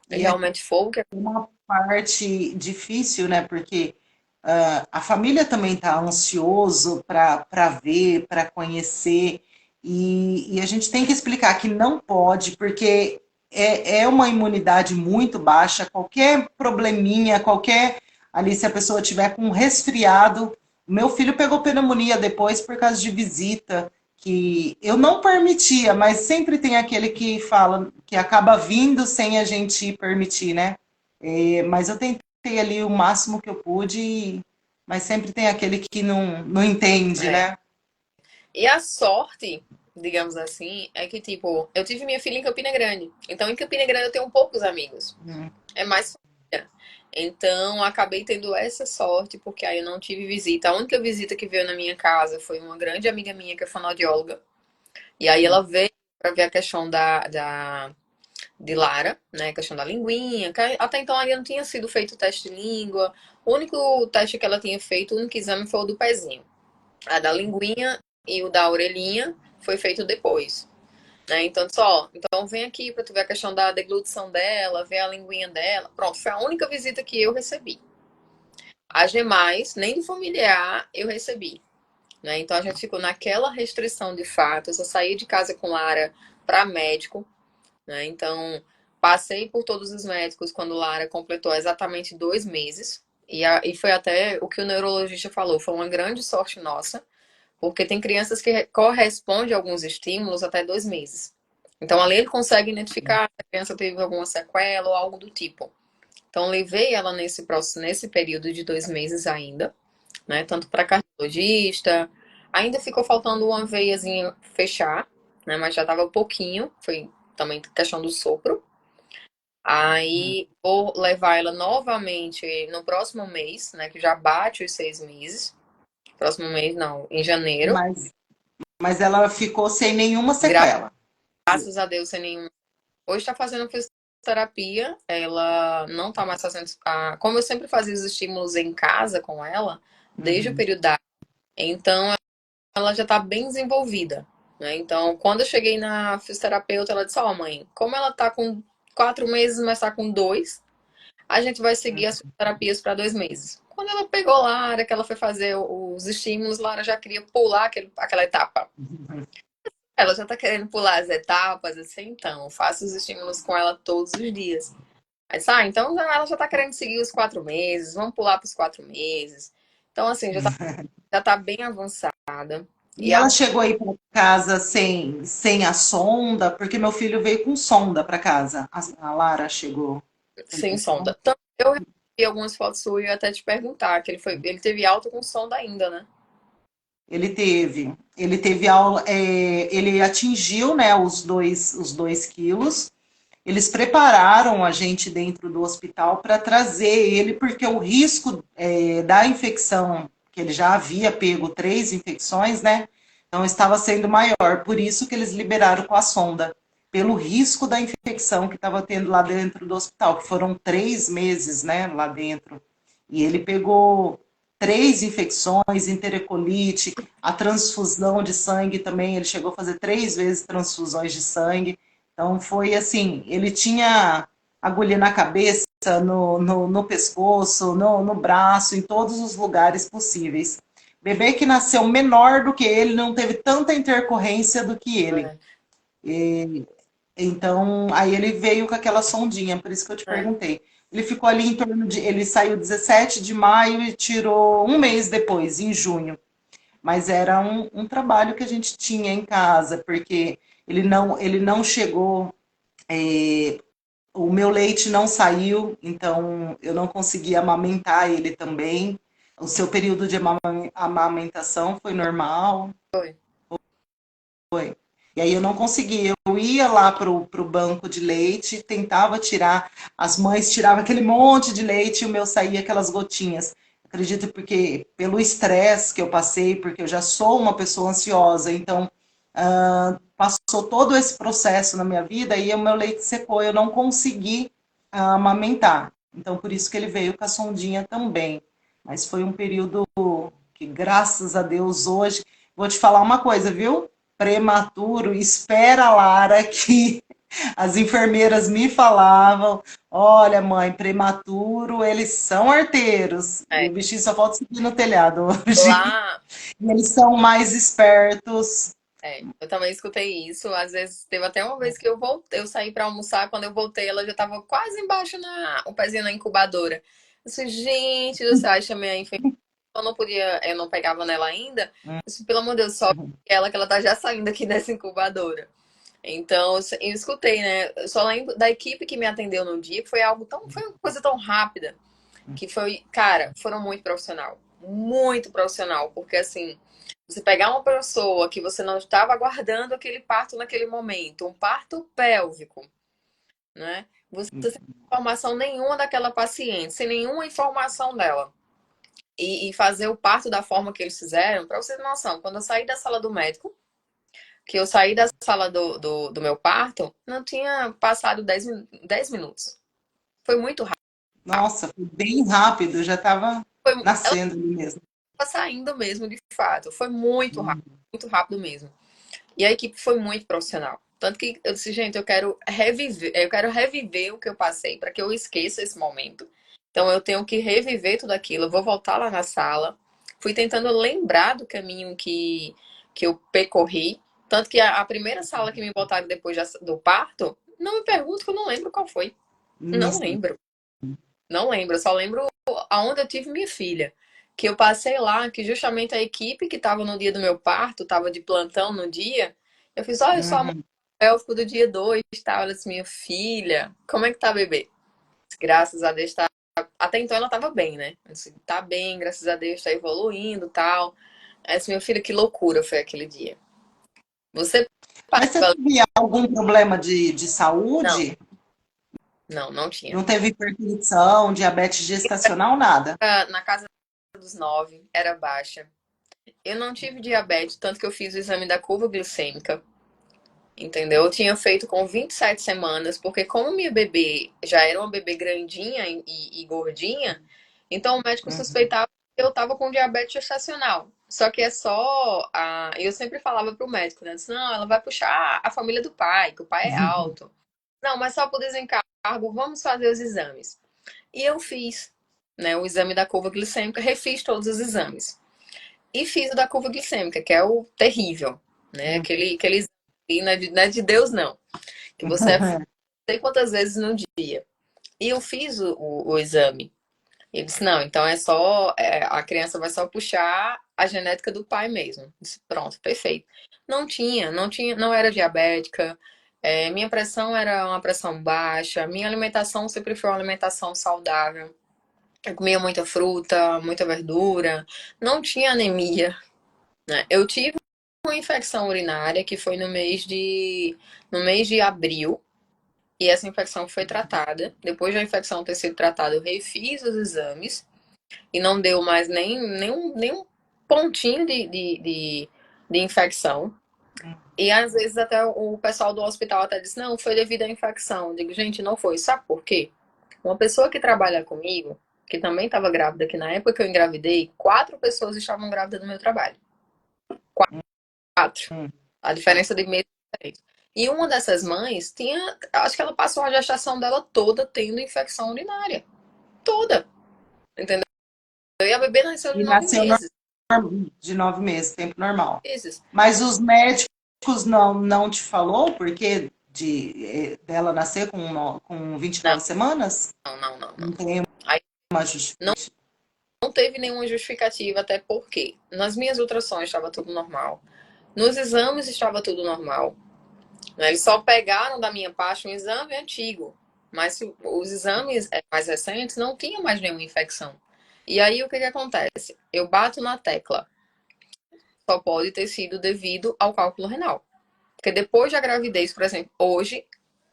E E é realmente foi o que uma parte difícil, né? Porque a família também está ansioso para ver, para conhecer, e a gente tem que explicar que não pode, porque é uma imunidade muito baixa, qualquer probleminha, qualquer ali, se a pessoa tiver com um resfriado, meu filho pegou pneumonia depois por causa de visita, que eu não permitia, mas sempre tem aquele que fala que acaba vindo sem a gente permitir, né? Mas eu tentei ali o máximo que eu pude, mas sempre tem aquele que não entende, é. né? E a sorte, digamos assim, é que tipo, eu tive minha filha em Campina Grande. Então em Campina Grande eu tenho poucos amigos. Hum. É mais família. Então acabei tendo essa sorte porque aí eu não tive visita. A única visita que veio na minha casa foi uma grande amiga minha que é fonoaudióloga. E aí ela veio para ver a questão de Lara, né? A questão da linguinha. Que até então ainda não tinha sido feito o teste de língua. O único teste que ela tinha feito, o único exame foi o do pezinho. A da linguinha e o da orelhinha foi feito depois. Né? Então, só, então vem aqui para tu ver a questão da deglutição dela, ver a linguinha dela. Pronto, foi a única visita que eu recebi. As demais, nem de familiar, eu recebi. Né? Então a gente ficou naquela restrição de fato. Eu só saí de casa com Lara para médico, né? Então, passei por todos os médicos quando Lara completou exatamente 2 meses. E foi até o que o neurologista falou, foi uma grande sorte nossa, porque tem crianças que correspondem a alguns estímulos até 2 meses. Então, ali ele consegue identificar se a criança teve alguma sequela ou algo do tipo. Então, levei ela nesse período de 2 meses ainda, né? Tanto para cardiologista. Ainda ficou faltando uma veiazinha fechar, né? Mas já estava um pouquinho. Foi também questão do sopro. Aí vou levar ela novamente no próximo mês, né? Que já bate os 6 meses. Próximo mês, não, em janeiro. Mas, mas ela ficou sem nenhuma sequela. Graças a Deus, sem nenhum. Hoje está fazendo fisioterapia. Ela não está mais fazendo. Como eu sempre fazia os estímulos em casa com ela, desde o Uhum. período da. Então, ela já está bem desenvolvida. Né? Então, quando eu cheguei na fisioterapeuta, ela disse: Ó, mãe, como ela está com 4 meses, mas está com 2, a gente vai seguir as terapias para 2 meses. Quando ela pegou Lara, que ela foi fazer os estímulos, Lara já queria pular aquela etapa. Ela já tá querendo pular as etapas, assim, então, faço os estímulos com ela todos os dias. Aí, então ela já tá querendo seguir os 4 meses, vamos pular para os 4 meses. Então, assim, já tá bem avançada. E E ela a, chegou aí para casa sem a sonda, porque meu filho veio com sonda para casa. A Lara chegou. sem sonda. Então, eu vi algumas fotos suas e ia até te perguntar, que ele teve alta com sonda ainda, né? Ele teve aula, ele atingiu, né, os 2 quilos. Eles prepararam a gente dentro do hospital para trazer ele, porque o risco da infecção, que ele já havia pego 3 infecções, né? Então estava sendo maior. Por isso que eles liberaram com a sonda, pelo risco da infecção que estava tendo lá dentro do hospital, que foram 3 meses, né, lá dentro. E ele pegou 3 infecções, enterocolite, a transfusão de sangue também, ele chegou a fazer 3 vezes transfusões de sangue. Então foi assim, ele tinha agulha na cabeça, no pescoço, no braço, em todos os lugares possíveis. Bebê que nasceu menor do que ele, não teve tanta intercorrência do que ele. É, Então, aí ele veio com aquela sondinha, por isso que eu te é. perguntei. Ele ficou ali em torno de. Ele saiu 17 de maio e tirou um mês depois, em junho. Mas era um trabalho que a gente tinha em casa, porque ele não chegou, o meu leite não saiu, então eu não conseguia amamentar ele também. O seu período de amamentação foi normal? Foi. Foi. E aí eu não conseguia. Eu ia lá pro banco de leite, tentava tirar, as mães tiravam aquele monte de leite e o meu saía aquelas gotinhas. Acredito porque pelo estresse que eu passei, porque eu já sou uma pessoa ansiosa, então passou todo esse processo na minha vida e o meu leite secou, eu não consegui amamentar. Então por isso que ele veio com a sondinha também. Mas foi um período que, graças a Deus, hoje, vou te falar uma coisa, viu? Prematuro, espera, Lara, que as enfermeiras me falavam: olha, mãe, prematuro, eles são arteiros. E É. o bichinho só falta subir no telhado hoje. Lá, E eles são mais espertos. eu também escutei isso. Às vezes, teve até uma vez que eu voltei, eu saí para almoçar, quando eu voltei, ela já tava quase embaixo o pezinho na incubadora. Eu disse, gente do céu, aí chamei a enfermeira, eu não podia, eu não pegava nela ainda. Eu disse, pelo amor de Deus, só ela que ela tá já saindo aqui dessa incubadora. Então, eu escutei, né? Eu só lembro da equipe que me atendeu no dia, que foi algo tão, foi uma coisa tão rápida, que foi, cara, foram muito profissional, porque assim, você pegar uma pessoa que você não estava aguardando aquele parto naquele momento, um parto pélvico, né? Você sem informação nenhuma daquela paciente, sem nenhuma informação dela. E fazer o parto da forma que eles fizeram, para você ter noção, quando eu saí da sala do médico, que eu saí da sala do meu parto, não tinha passado 10 minutos. Foi muito rápido. Nossa, foi bem rápido, já estava Foi, ela nascendo ali mesmo. estava saindo mesmo, de fato. Foi muito rápido mesmo. E a equipe foi muito profissional. Tanto que eu disse, gente, eu quero reviver o que eu passei para que eu esqueça esse momento. Então eu tenho que reviver tudo aquilo. Eu vou voltar lá na sala. Fui tentando lembrar do caminho que eu percorri. Tanto que a primeira sala que me botaram depois do parto, não me pergunto que eu não lembro qual foi. Não Nossa, lembro. Não lembro. Eu só lembro aonde eu tive minha filha. Que eu passei lá, que justamente a equipe que estava no dia do meu parto, estava de plantão no dia. Eu fiz, olha, eu sou a mãe uhum. pélvico do dia 2, tá? Ela disse, minha filha, como é que tá, bebê? Graças a Deus, tá. Até então ela tava bem, né? Eu disse, tá bem, graças a Deus, tá evoluindo tal. Aí disse, minha filha, que loucura foi aquele dia. Você Mas você partiu ali? teve algum problema de Não, saúde? não tinha. Não teve hipertensão, diabetes gestacional, nada? Na casa dos 9, era baixa. Eu não tive diabetes, tanto que eu fiz o exame da curva glicêmica. Entendeu? Eu tinha feito com 27 semanas, porque como minha bebê já era uma bebê grandinha e gordinha, então o médico Uhum. suspeitava que eu tava com diabetes gestacional. Só que é só eu sempre falava pro médico, né? Disse, não, ela vai puxar a família do pai, que o pai é alto. Não, mas só por desencargo, vamos fazer os exames. E eu fiz, né, o exame da curva glicêmica, refiz todos os exames. E fiz o da curva glicêmica, que é o terrível, né? Aquele exame que não é de Deus, não. Que você é não sei quantas vezes no dia. E eu fiz o exame. Ele disse, não, então é só, a criança vai só puxar a genética do pai mesmo. Eu disse, pronto, perfeito. Não era diabética, minha pressão era uma pressão baixa, minha alimentação sempre foi uma alimentação saudável. Eu comia muita fruta, muita verdura, não tinha anemia, né? Eu tive uma infecção urinária que foi no mês de abril, e essa infecção foi tratada. Depois da infecção ter sido tratada, eu refiz os exames e não deu mais nenhum pontinho de infecção. E às vezes até o pessoal do hospital até disse, não, foi devido à infecção. Eu digo, gente, não foi. Sabe por quê? Uma pessoa que trabalha comigo, que também estava grávida, que na época que eu engravidei, 4 pessoas estavam grávidas no meu trabalho. 4. A diferença de mês é diferente. E uma dessas mães tinha, acho que ela passou a gestação dela toda tendo infecção urinária. Toda. Entendeu? E a bebê nasceu de E 9 nasceu meses. de 9 meses, tempo normal. Meses. Mas os médicos não te falou porque dela nascer com vinte e Não, nove semanas? não, não, não, não. Não tem Aí uma não, justificativa. não teve nenhuma justificativa, até porque nas minhas ultrassons estava tudo normal. Nos exames estava tudo normal. Né? Eles só pegaram da minha parte um exame antigo. Mas os exames mais recentes não tinham mais nenhuma infecção. E aí o que acontece? Eu bato na tecla. Só pode ter sido devido ao cálculo renal. Porque depois da gravidez, por exemplo, hoje,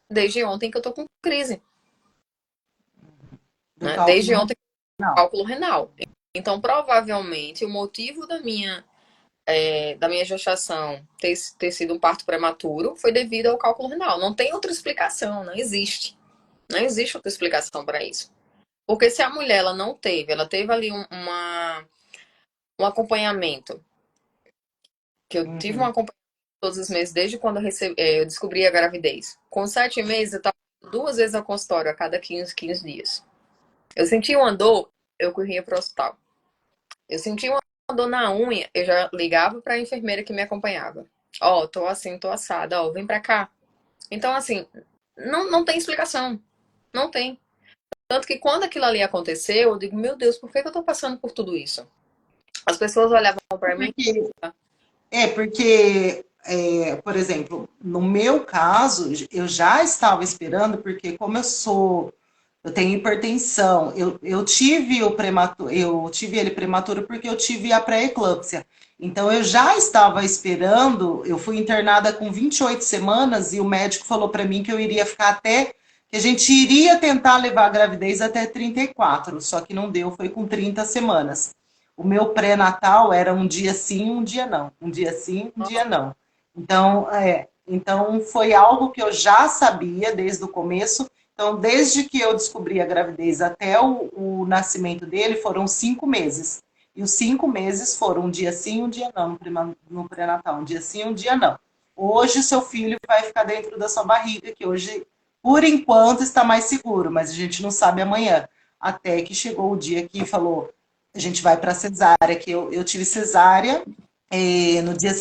desde ontem que eu tô com crise. Do Né? cálculo Desde ontem, renal. cálculo renal. Então, provavelmente, o motivo da minha gestação ter sido um parto prematuro foi devido ao cálculo renal. Não tem outra explicação, não existe. Não existe outra explicação para isso. Porque se a mulher ela teve ali um acompanhamento, que eu tive um Uhum. acompanhamento todos os meses, desde quando eu descobri a gravidez. Com 7 meses, eu estava 2 vezes ao consultório, a cada 15 dias. Eu sentia uma dor, eu corria para o hospital. Eu sentia uma dor na unha, eu já ligava para a enfermeira que me acompanhava. Ó, tô assim, tô assada, ó, vem pra cá. Então, assim, não tem explicação. Não tem. Tanto que quando aquilo ali aconteceu, eu digo, meu Deus, por que eu tô passando por tudo isso? As pessoas olhavam para mim. Porque, por exemplo, no meu caso, eu já estava esperando, porque como eu tenho hipertensão, eu tive eu tive ele prematuro porque eu tive a pré-eclâmpsia. Então eu já estava esperando, eu fui internada com 28 semanas e o médico falou para mim que eu iria ficar que a gente iria tentar levar a gravidez até 34, só que não deu, foi com 30 semanas. O meu pré-natal era um dia sim, um dia não. Um dia sim, um dia não. Então foi algo que eu já sabia desde o começo. Então, desde que eu descobri a gravidez até o nascimento dele, foram 5 meses. E os 5 meses foram um dia sim, um dia não, no pré-natal. Um dia sim, um dia não. Hoje, seu filho vai ficar dentro da sua barriga, que hoje, por enquanto, está mais seguro, mas a gente não sabe amanhã. Até que chegou o dia que falou, a gente vai para cesárea, que eu tive cesárea. No dia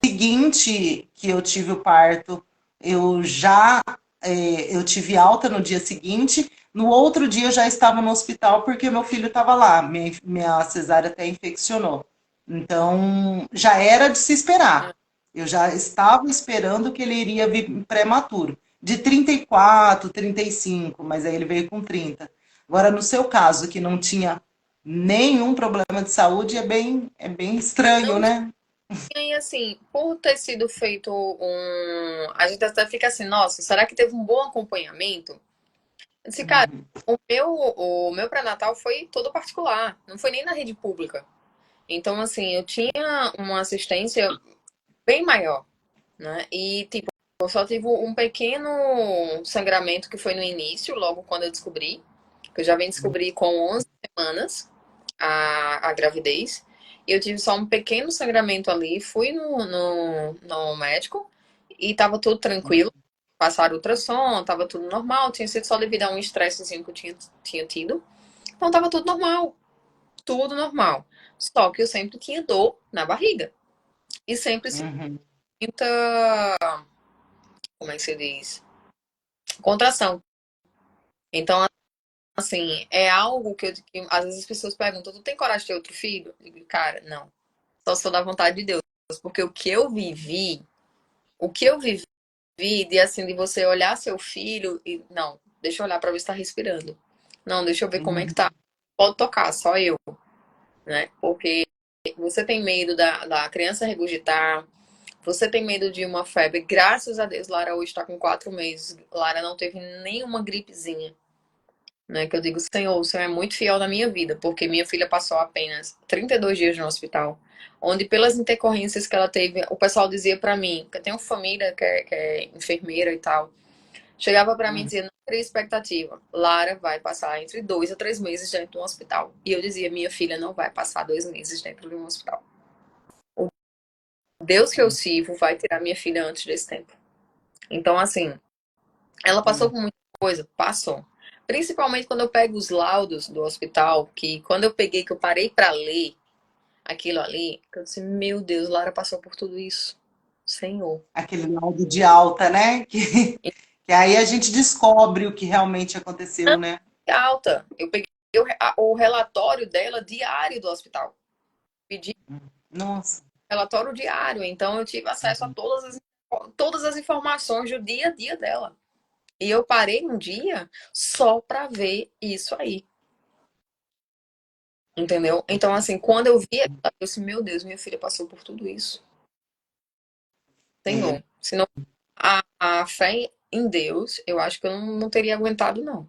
seguinte que eu tive o parto, eu já eu tive alta no dia seguinte. No outro dia eu já estava no hospital porque meu filho estava lá. Minha cesárea até infeccionou. Então já era de se esperar. Eu já estava esperando que ele iria vir prematuro. De 34, 35, mas aí ele veio com 30. Agora, no seu caso, que não tinha nenhum problema de saúde, é bem estranho, Não né? tinha, e assim, por ter sido feito um. A gente até fica assim, nossa, será que teve um bom acompanhamento? Eu disse, cara, Uhum. o meu pré-natal foi todo particular, não foi nem na rede pública. Então, assim, eu tinha uma assistência bem maior, né? E, tipo, eu só tive um pequeno sangramento que foi no início, logo quando eu descobri, que eu já vim descobrir com 11 semanas a gravidez. E eu tive só um pequeno sangramento ali, fui no médico e tava tudo tranquilo. Passaram ultrassom, tava tudo normal, tinha sido só devido a um estressezinho que eu tinha tido. Então tava tudo normal, tudo normal. Só que eu sempre tinha dor na barriga. E sempre sinto Uhum. muita, como é que se diz? Contração. Então, assim, é algo que às vezes as pessoas perguntam, tu tem coragem de ter outro filho? Eu digo, cara, não. Só se for da vontade de Deus. Porque o que eu vivi de assim, de você olhar seu filho e, não, deixa eu olhar pra ver se tá respirando. Não, deixa eu ver como é que Uhum. tá. Pode tocar, só eu, né? Porque você tem medo da criança regurgitar, você tem medo de uma febre. Graças a Deus, Lara hoje está com 4 meses. Lara não teve nenhuma gripezinha. Né, que eu digo, Senhor, o Senhor é muito fiel na minha vida, porque minha filha passou apenas 32 dias no hospital, onde pelas intercorrências que ela teve, o pessoal dizia pra mim, que eu tenho família que é enfermeira e tal, chegava pra mim e Uhum. dizia, não cria expectativa, Lara vai passar entre 2 a 3 meses dentro de um hospital. E eu dizia, minha filha não vai passar 2 meses dentro de um hospital. O Deus que eu sirvo vai tirar minha filha antes desse tempo. Então, assim, ela passou Sim. por muita coisa? Passou. Principalmente quando eu pego os laudos do hospital, que quando eu peguei, que eu parei para ler aquilo ali, que eu disse, meu Deus, Lara passou por tudo isso. Senhor. Aquele laudo de alta, né? Que aí a gente descobre o que realmente aconteceu, né? Alta. Eu peguei o relatório dela diário do hospital. Pedi Nossa. relatório diário, então eu tive acesso a todas as informações do dia a dia dela. E eu parei um dia só para ver isso aí. Entendeu? Então, assim, quando eu vi, eu disse, meu Deus, minha filha passou por tudo isso. É, Senhor. Senão, a fé em Deus, eu acho que eu não teria aguentado, não.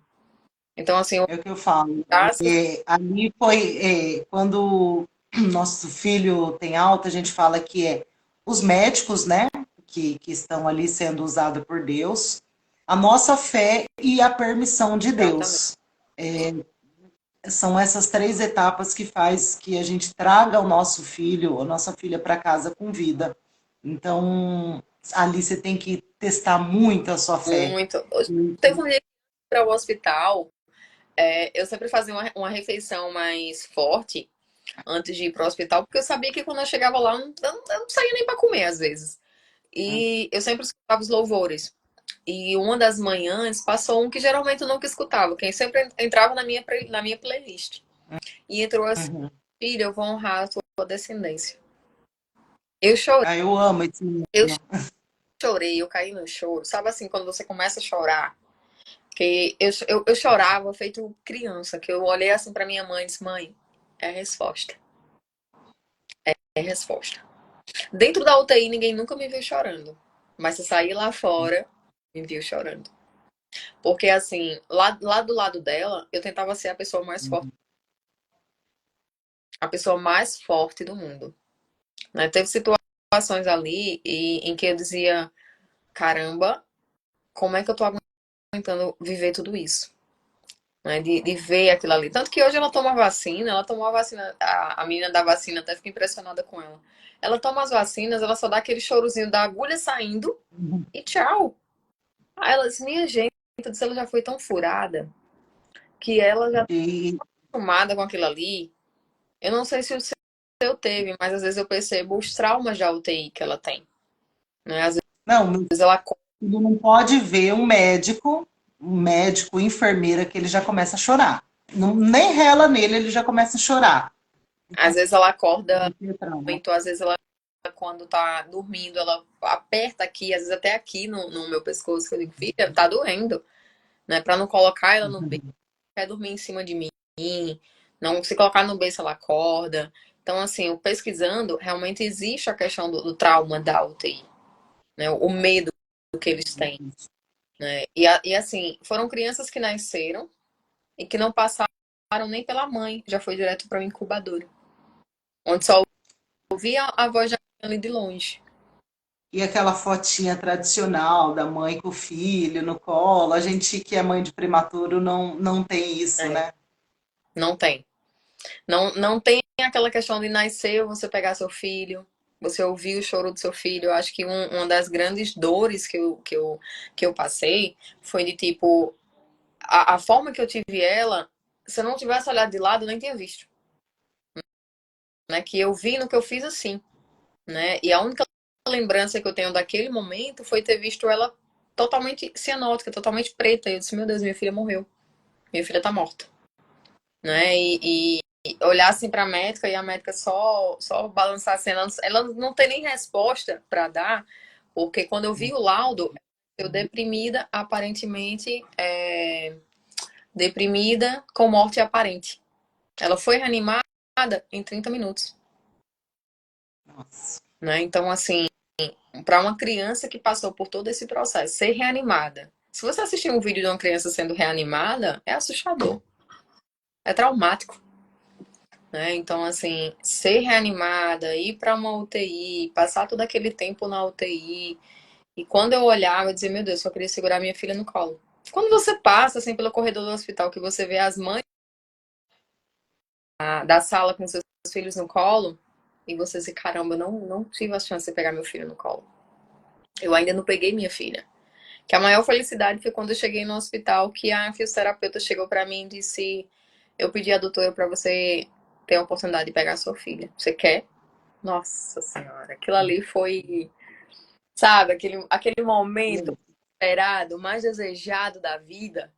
Então, assim, é o que eu falo. graças Ali foi quando nosso filho tem alta, a gente fala que é os médicos, né, que estão ali sendo usados por Deus, a nossa fé e a permissão de exatamente. Deus. São essas três etapas que faz que a gente traga o nosso filho ou nossa filha para casa com vida. Então, ali você tem que testar muito a sua fé. Muito. Teve um dia que eu fui para o hospital, eu sempre fazia uma refeição mais forte antes de ir para o hospital, porque eu sabia que quando eu chegava lá, eu não saía nem para comer, às vezes. E eu sempre escutava os louvores. E uma das manhãs passou um que geralmente eu nunca escutava, quem sempre entrava na minha playlist. E entrou assim, Uhum. filha, eu vou honrar a tua descendência. Eu chorei, Ah, eu amo esse menino. eu chorei, eu caí no choro. Sabe assim, quando você começa a chorar? Que eu chorava feito criança, que eu olhei assim pra minha mãe e disse, mãe, é a resposta. É a resposta. Dentro da UTI, ninguém nunca me viu chorando. Mas se sair lá fora, me viu chorando. Porque assim, lá do lado dela, eu tentava ser a pessoa mais forte do mundo. Né? Teve situações ali em que eu dizia, caramba, como é que eu tô aguentando viver tudo isso? Né? De ver aquilo ali. Tanto que hoje ela toma vacina, ela tomou a vacina, a menina da vacina até fica impressionada com ela. Ela toma as vacinas, ela só dá aquele chorozinho da agulha saindo e tchau. Aí ela disse, minha gente, ela já foi tão furada que ela já tá E, acostumada com aquilo ali. Eu não sei se o seu teve, mas às vezes eu percebo os traumas da UTI que ela tem. Né? Às não, meu vezes ela, filho não pode ver um médico, enfermeira, que ele já começa a chorar. Não, nem rela nele, ele já começa a chorar. às Então, vezes ela acorda ele tem trauma. muito, às vezes ela, quando tá dormindo, ela aperta aqui, às vezes até aqui no meu pescoço, que eu digo, filha, tá doendo, né? Pra não colocar ela no berço, quer dormir em cima de mim, não se colocar no berço, ela acorda. Então, assim, eu pesquisando, realmente existe a questão do trauma da UTI, né? O medo que eles têm, né? E assim, foram crianças que nasceram e que não passaram nem pela mãe, já foi direto para o incubador, onde só ouvia a voz da mãe ali de longe. E aquela fotinha tradicional da mãe com o filho no colo. A gente que é mãe de prematuro não tem isso, É, né? não tem. Não tem aquela questão de nascer, você pegar seu filho, você ouvir o choro do seu filho. Eu acho que uma das grandes dores que eu passei foi de tipo, a forma que eu tive ela, se eu não tivesse olhado de lado, eu nem tinha visto. Né? Que eu vi no que eu fiz assim. Né? E a única lembrança que eu tenho daquele momento foi ter visto ela totalmente cianótica, totalmente preta. E eu disse, meu Deus, minha filha morreu. Minha filha tá morta. Né? E olhar assim pra médica e a médica só balançar assim, ela não tem nem resposta para dar, porque quando eu vi o laudo, eu deprimida, aparentemente deprimida com morte aparente. Ela foi reanimada em 30 minutos. Nossa. Né? Então, assim, para uma criança que passou por todo esse processo, ser reanimada. Se você assistir um vídeo de uma criança sendo reanimada, é assustador, é traumático. Né? Então, assim, ser reanimada, ir para uma UTI, passar todo aquele tempo na UTI. E quando eu olhava, eu dizia, meu Deus, só queria segurar minha filha no colo. Quando você passa, assim, pelo corredor do hospital, que você vê as mães da sala com seus filhos no colo, e você diz, caramba, eu não tive a chance de pegar meu filho no colo. Eu ainda não peguei minha filha. Que a maior felicidade foi quando eu cheguei no hospital, que a fisioterapeuta chegou pra mim e disse: eu pedi à doutora pra você ter a oportunidade de pegar a sua filha. Você quer? Nossa Senhora, aquilo ali foi, sabe, aquele momento esperado, mais desejado da vida,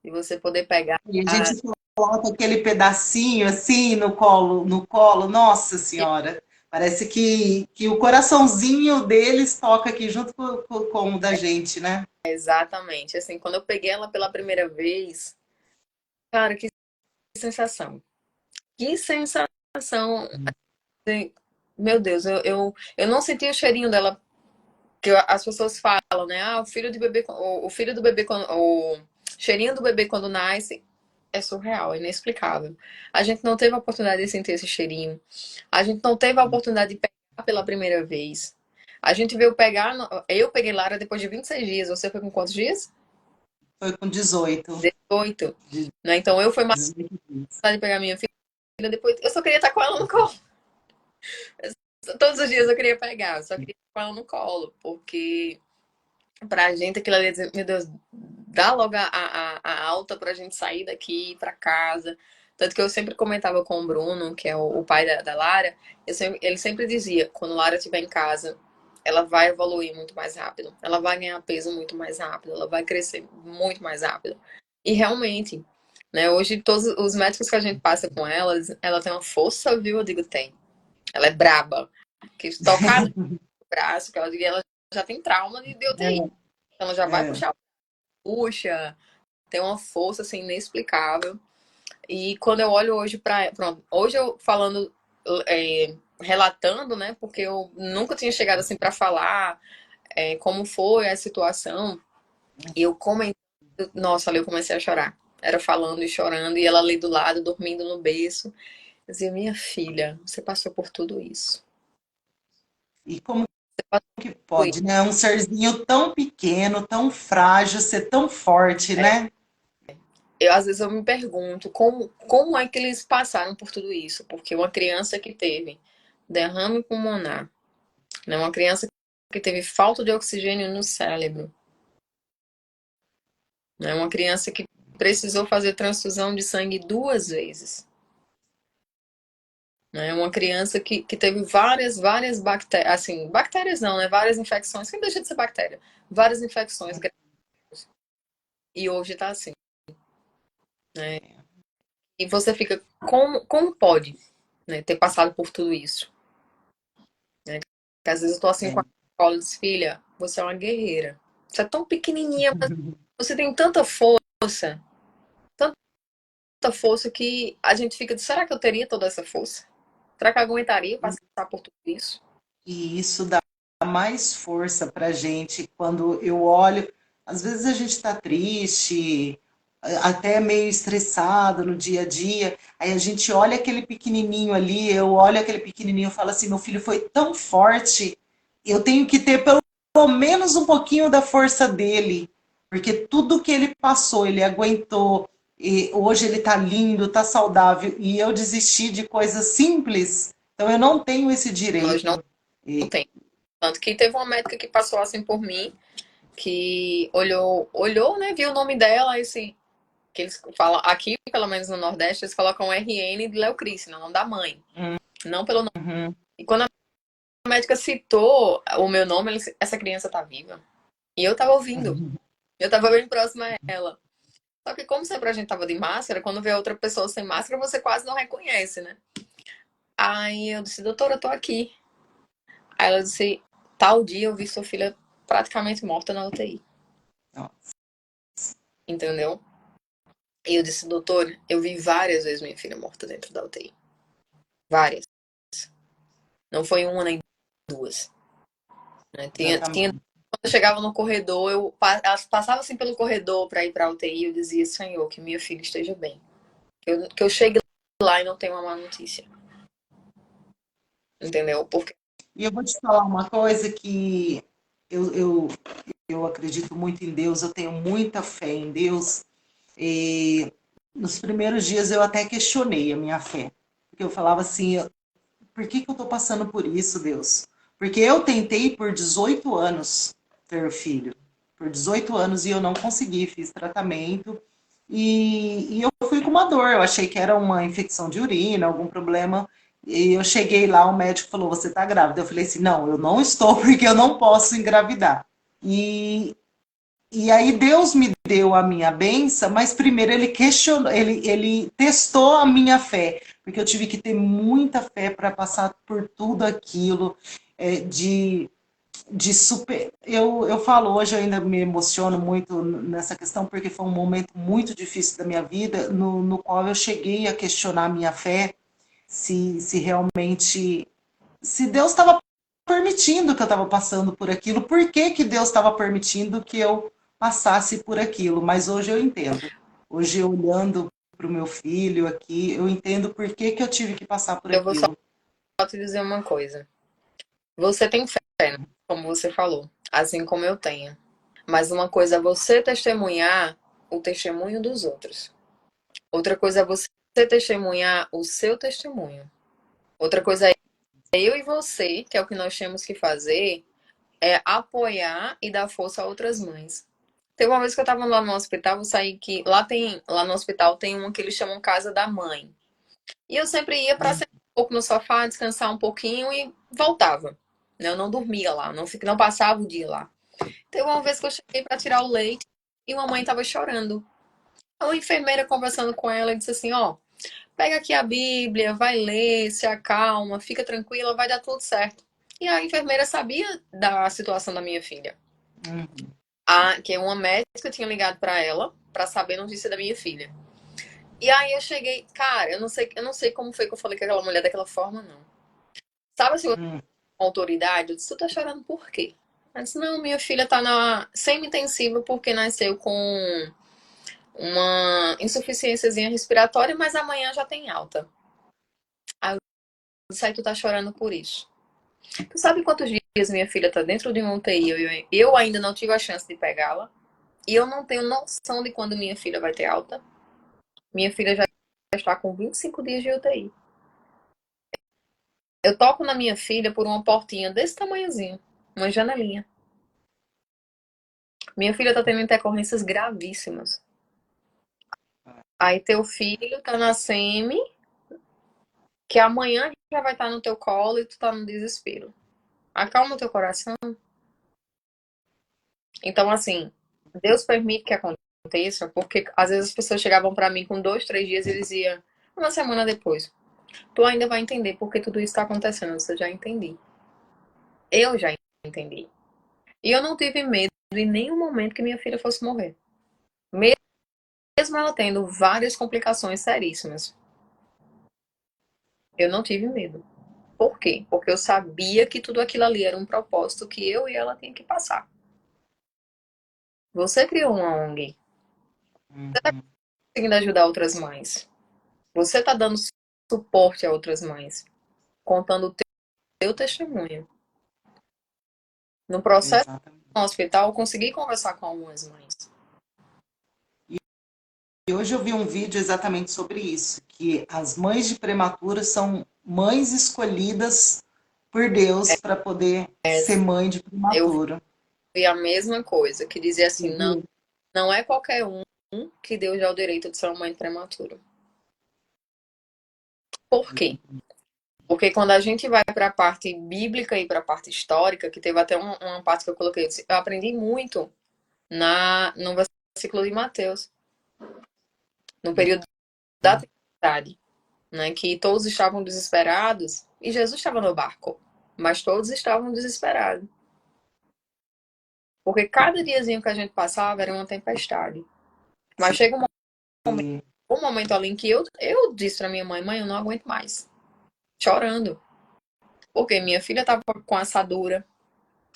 de você poder pegar. E a gente coloca aquele pedacinho assim no colo, nossa senhora. Parece que o coraçãozinho deles toca aqui junto com o da gente, né? Exatamente. Assim, quando eu peguei ela pela primeira vez, cara, que sensação. Que sensação. Assim, meu Deus, eu não senti o cheirinho dela, que as pessoas falam, né? Ah, o filho de bebê, o filho do bebê, o cheirinho do bebê quando nasce é surreal, é inexplicável. A gente não teve a oportunidade de sentir esse cheirinho. A gente não teve a oportunidade de pegar pela primeira vez. A gente veio pegar. Eu peguei Lara depois de 26 dias. Você foi com quantos dias? Foi com 18. 18. Né? Então eu fui mais 18 dias. de pegar minha filha depois. Eu só queria estar com ela no colo. Todos os dias eu queria pegar, eu só queria estar com ela no colo. Porque pra gente aquilo ali, meu Deus, dá logo a alta pra gente sair daqui pra casa. Tanto que eu sempre comentava com o Bruno, que é o pai da Lara, ele sempre dizia, quando Lara estiver em casa, ela vai evoluir muito mais rápido, ela vai ganhar peso muito mais rápido, ela vai crescer muito mais rápido. E realmente, né, hoje todos os médicos que a gente passa com ela, ela tem uma força, viu? Eu digo, tem. Ela é braba. Que se tocar no braço, que ela já tem trauma de UTI. Ela já vai É. puxar, puxa, tem uma força assim inexplicável. E quando eu olho hoje para, pronto, hoje eu falando, relatando, né? Porque eu nunca tinha chegado assim para falar como foi a situação. E eu comentando, nossa, ali eu comecei a chorar. Era falando e chorando, e ela ali do lado, dormindo no berço. Eu dizia, minha filha, você passou por tudo isso. E como Você passou que por pode, isso. né? Um serzinho tão pequeno, tão frágil, ser tão forte, né? Às vezes eu me pergunto como é que eles passaram por tudo isso. Porque uma criança que teve derrame pulmonar, né? Uma criança que teve falta de oxigênio no cérebro, né? Uma criança que precisou fazer transfusão de sangue 2 vezes, né? Uma criança que teve várias bactérias, assim, bactérias não, né? Várias infecções, que não deixa de ser bactéria, várias infecções graves. E hoje tá assim, né? E você fica, como pode, né, ter passado por tudo isso? Né? Porque às vezes eu tô assim com a É. escola e diz, filha, você é uma guerreira. Você é tão pequenininha, mas você tem tanta força, tanta força que a gente fica, será que eu teria toda essa força? Será que eu aguentaria passar por tudo isso? E isso dá mais força para a gente quando eu olho. Às vezes a gente está triste, até meio estressado no dia a dia. Aí a gente olha aquele pequenininho ali, eu olho aquele pequenininho e falo assim: meu filho foi tão forte, eu tenho que ter pelo menos um pouquinho da força dele, porque tudo que ele passou, ele aguentou. E hoje ele está lindo, está saudável, e eu desisti de coisas simples, então eu não tenho esse Nós não direito. E, temos. Tanto que teve uma médica que passou assim por mim, que olhou, né, viu o nome dela, e assim, que eles falam, aqui, pelo menos no Nordeste, eles colocam RN de Leocrícia, não da mãe, não pelo nome. uhum, E quando a médica citou o meu nome, ela disse, essa criança tá viva. E eu tava ouvindo, eu tava bem próxima a ela. Só que como sempre a gente tava de máscara, quando vê outra pessoa sem máscara, você quase não reconhece, né? Aí eu disse, doutora, eu tô aqui. Aí ela disse, tal dia eu vi sua filha praticamente morta na UTI. Entendeu? E eu disse, doutor, eu vi várias vezes minha filha morta dentro da UTI. Várias. Não foi uma nem duas. Né? exatamente. Quando eu chegava no corredor, elas passavam assim pelo corredor para ir para a UTI, eu dizia, Senhor, que minha filha esteja bem. Que eu chegue lá e não tenha uma má notícia. Entendeu? Porque E eu vou te falar uma coisa que eu, eu, eu acredito muito em Deus, eu tenho muita fé em Deus. E nos primeiros dias eu até questionei a minha fé. Porque eu falava assim, por que eu estou passando por isso, Deus? Porque eu tentei por 18 anos ter filho. por 18 anos e eu não consegui, fiz tratamento. E eu fui com uma dor, eu achei que era uma infecção de urina, algum problema. E eu cheguei lá, o médico falou: Você está grávida? Eu falei assim: Não, eu não estou, porque eu não posso engravidar. E, e aí Deus me deu a minha benção, mas primeiro ele questionou, ele testou a minha fé, porque eu tive que ter muita fé para passar por tudo aquilo, de super. Eu falo hoje, eu ainda me emociono muito nessa questão, porque foi um momento muito difícil da minha vida, no qual eu cheguei a questionar a minha fé, se realmente. Se Deus estava permitindo que eu estava passando por aquilo, por que, que Deus estava permitindo que eu passasse por aquilo? Mas hoje eu entendo. Hoje, olhando para o meu filho aqui, eu entendo por que, que eu tive que passar por Eu vou só aquilo. te dizer uma coisa. Você tem fé, né? Como você falou, assim como eu tenho. Mas uma coisa é você testemunhar o testemunho dos outros. Outra coisa é você testemunhar o seu testemunho. Outra coisa é eu e você, que é o que nós temos que fazer, é apoiar e dar força a outras mães. Teve uma vez que eu tava lá no hospital, eu saí que lá no hospital tem uma que eles chamam casa da mãe. E eu sempre ia para sentar um pouco no sofá, descansar um pouquinho e voltava. Eu não dormia lá, não passava o dia lá. Teve uma vez que eu cheguei para tirar o leite e uma mãe tava chorando. A enfermeira conversando com ela e disse assim, ó, pega aqui a Bíblia, vai ler, se acalma, fica tranquila, vai dar tudo certo. E a enfermeira sabia da situação da minha filha. Uhum. Que uma médica tinha ligado para ela para saber a notícia da minha filha. E aí eu cheguei, cara, eu não sei como foi que eu falei com aquela mulher daquela forma, não. Sabe assim, Uhum. com autoridade, eu disse, tu tá chorando por quê? Ela disse, não, minha filha tá na semi-intensiva porque nasceu com uma insuficiênciazinha respiratória, mas amanhã já tem alta. Aí eu disse, aí tu tá chorando por isso. Tu sabe quantos dias minha filha tá dentro de uma UTI e eu ainda não tive a chance de pegá-la? E eu não tenho noção de quando minha filha vai ter alta. Minha filha já está com 25 dias de UTI. Eu toco na minha filha por uma portinha desse tamanhozinho, uma janelinha. Minha filha tá tendo intercorrências gravíssimas. Aí teu filho tá na SEMI, que amanhã já vai estar no teu colo e tu tá no desespero. Acalma o teu coração. Então, assim, Deus permite que aconteça, porque às vezes as pessoas chegavam pra mim com 2, 3 dias e diziam, uma semana depois, tu ainda vai entender porque tudo isso tá acontecendo. Eu já entendi. Eu já entendi. E eu não tive medo em nenhum momento que minha filha fosse morrer. Mesmo ela tendo várias complicações seríssimas. Eu não tive medo. Por quê? Porque eu sabia que tudo aquilo ali era um propósito que eu e ela tinha que passar. Você criou uma ONG. Você está Uhum. conseguindo ajudar outras mães. Você está dando suporte a outras mães. Contando o teu testemunho. No processo Exatamente. no hospital, eu consegui conversar com algumas mães. E hoje eu vi um vídeo exatamente sobre isso, que as mães de prematura são mães escolhidas por Deus para poder ser mãe de Eu prematuro. vi a mesma coisa, que dizia Você assim, não, viu? não é qualquer um que Deus dá o direito de ser uma mãe prematura. Por quê? Porque quando a gente vai para a parte bíblica e para a parte histórica, que teve até uma parte que eu coloquei, eu aprendi muito no versículo de Mateus, no período da tempestade, né, que todos estavam desesperados e Jesus estava no barco, mas todos estavam desesperados. Porque cada diazinho que a gente passava era uma tempestade. Mas chega um momento ali em que eu disse para minha mãe, mãe, eu não aguento mais, chorando. Porque minha filha estava com assadura.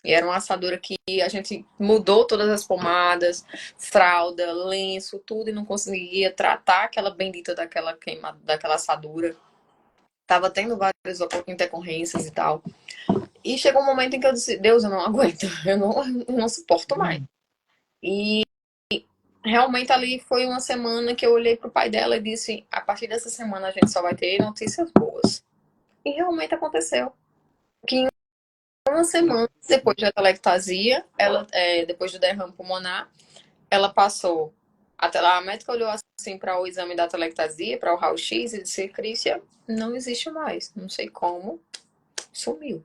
E era uma assadura que a gente mudou todas as pomadas, fralda, lenço, tudo, e não conseguia tratar aquela bendita daquela queima, daquela assadura. Tava tendo várias intercorrências e tal. E chegou um momento em que eu disse, Deus, eu não aguento, eu não suporto mais. E realmente ali foi uma semana que eu olhei pro pai dela e disse, a partir dessa semana a gente só vai ter notícias boas. E realmente aconteceu. Que em uma semana depois da atelectasia, depois do derrame pulmonar, ela passou. Até lá, a médica olhou assim para o exame da atelectasia, para o raio-x, e disse: Crícia, não existe mais. Não sei como, sumiu.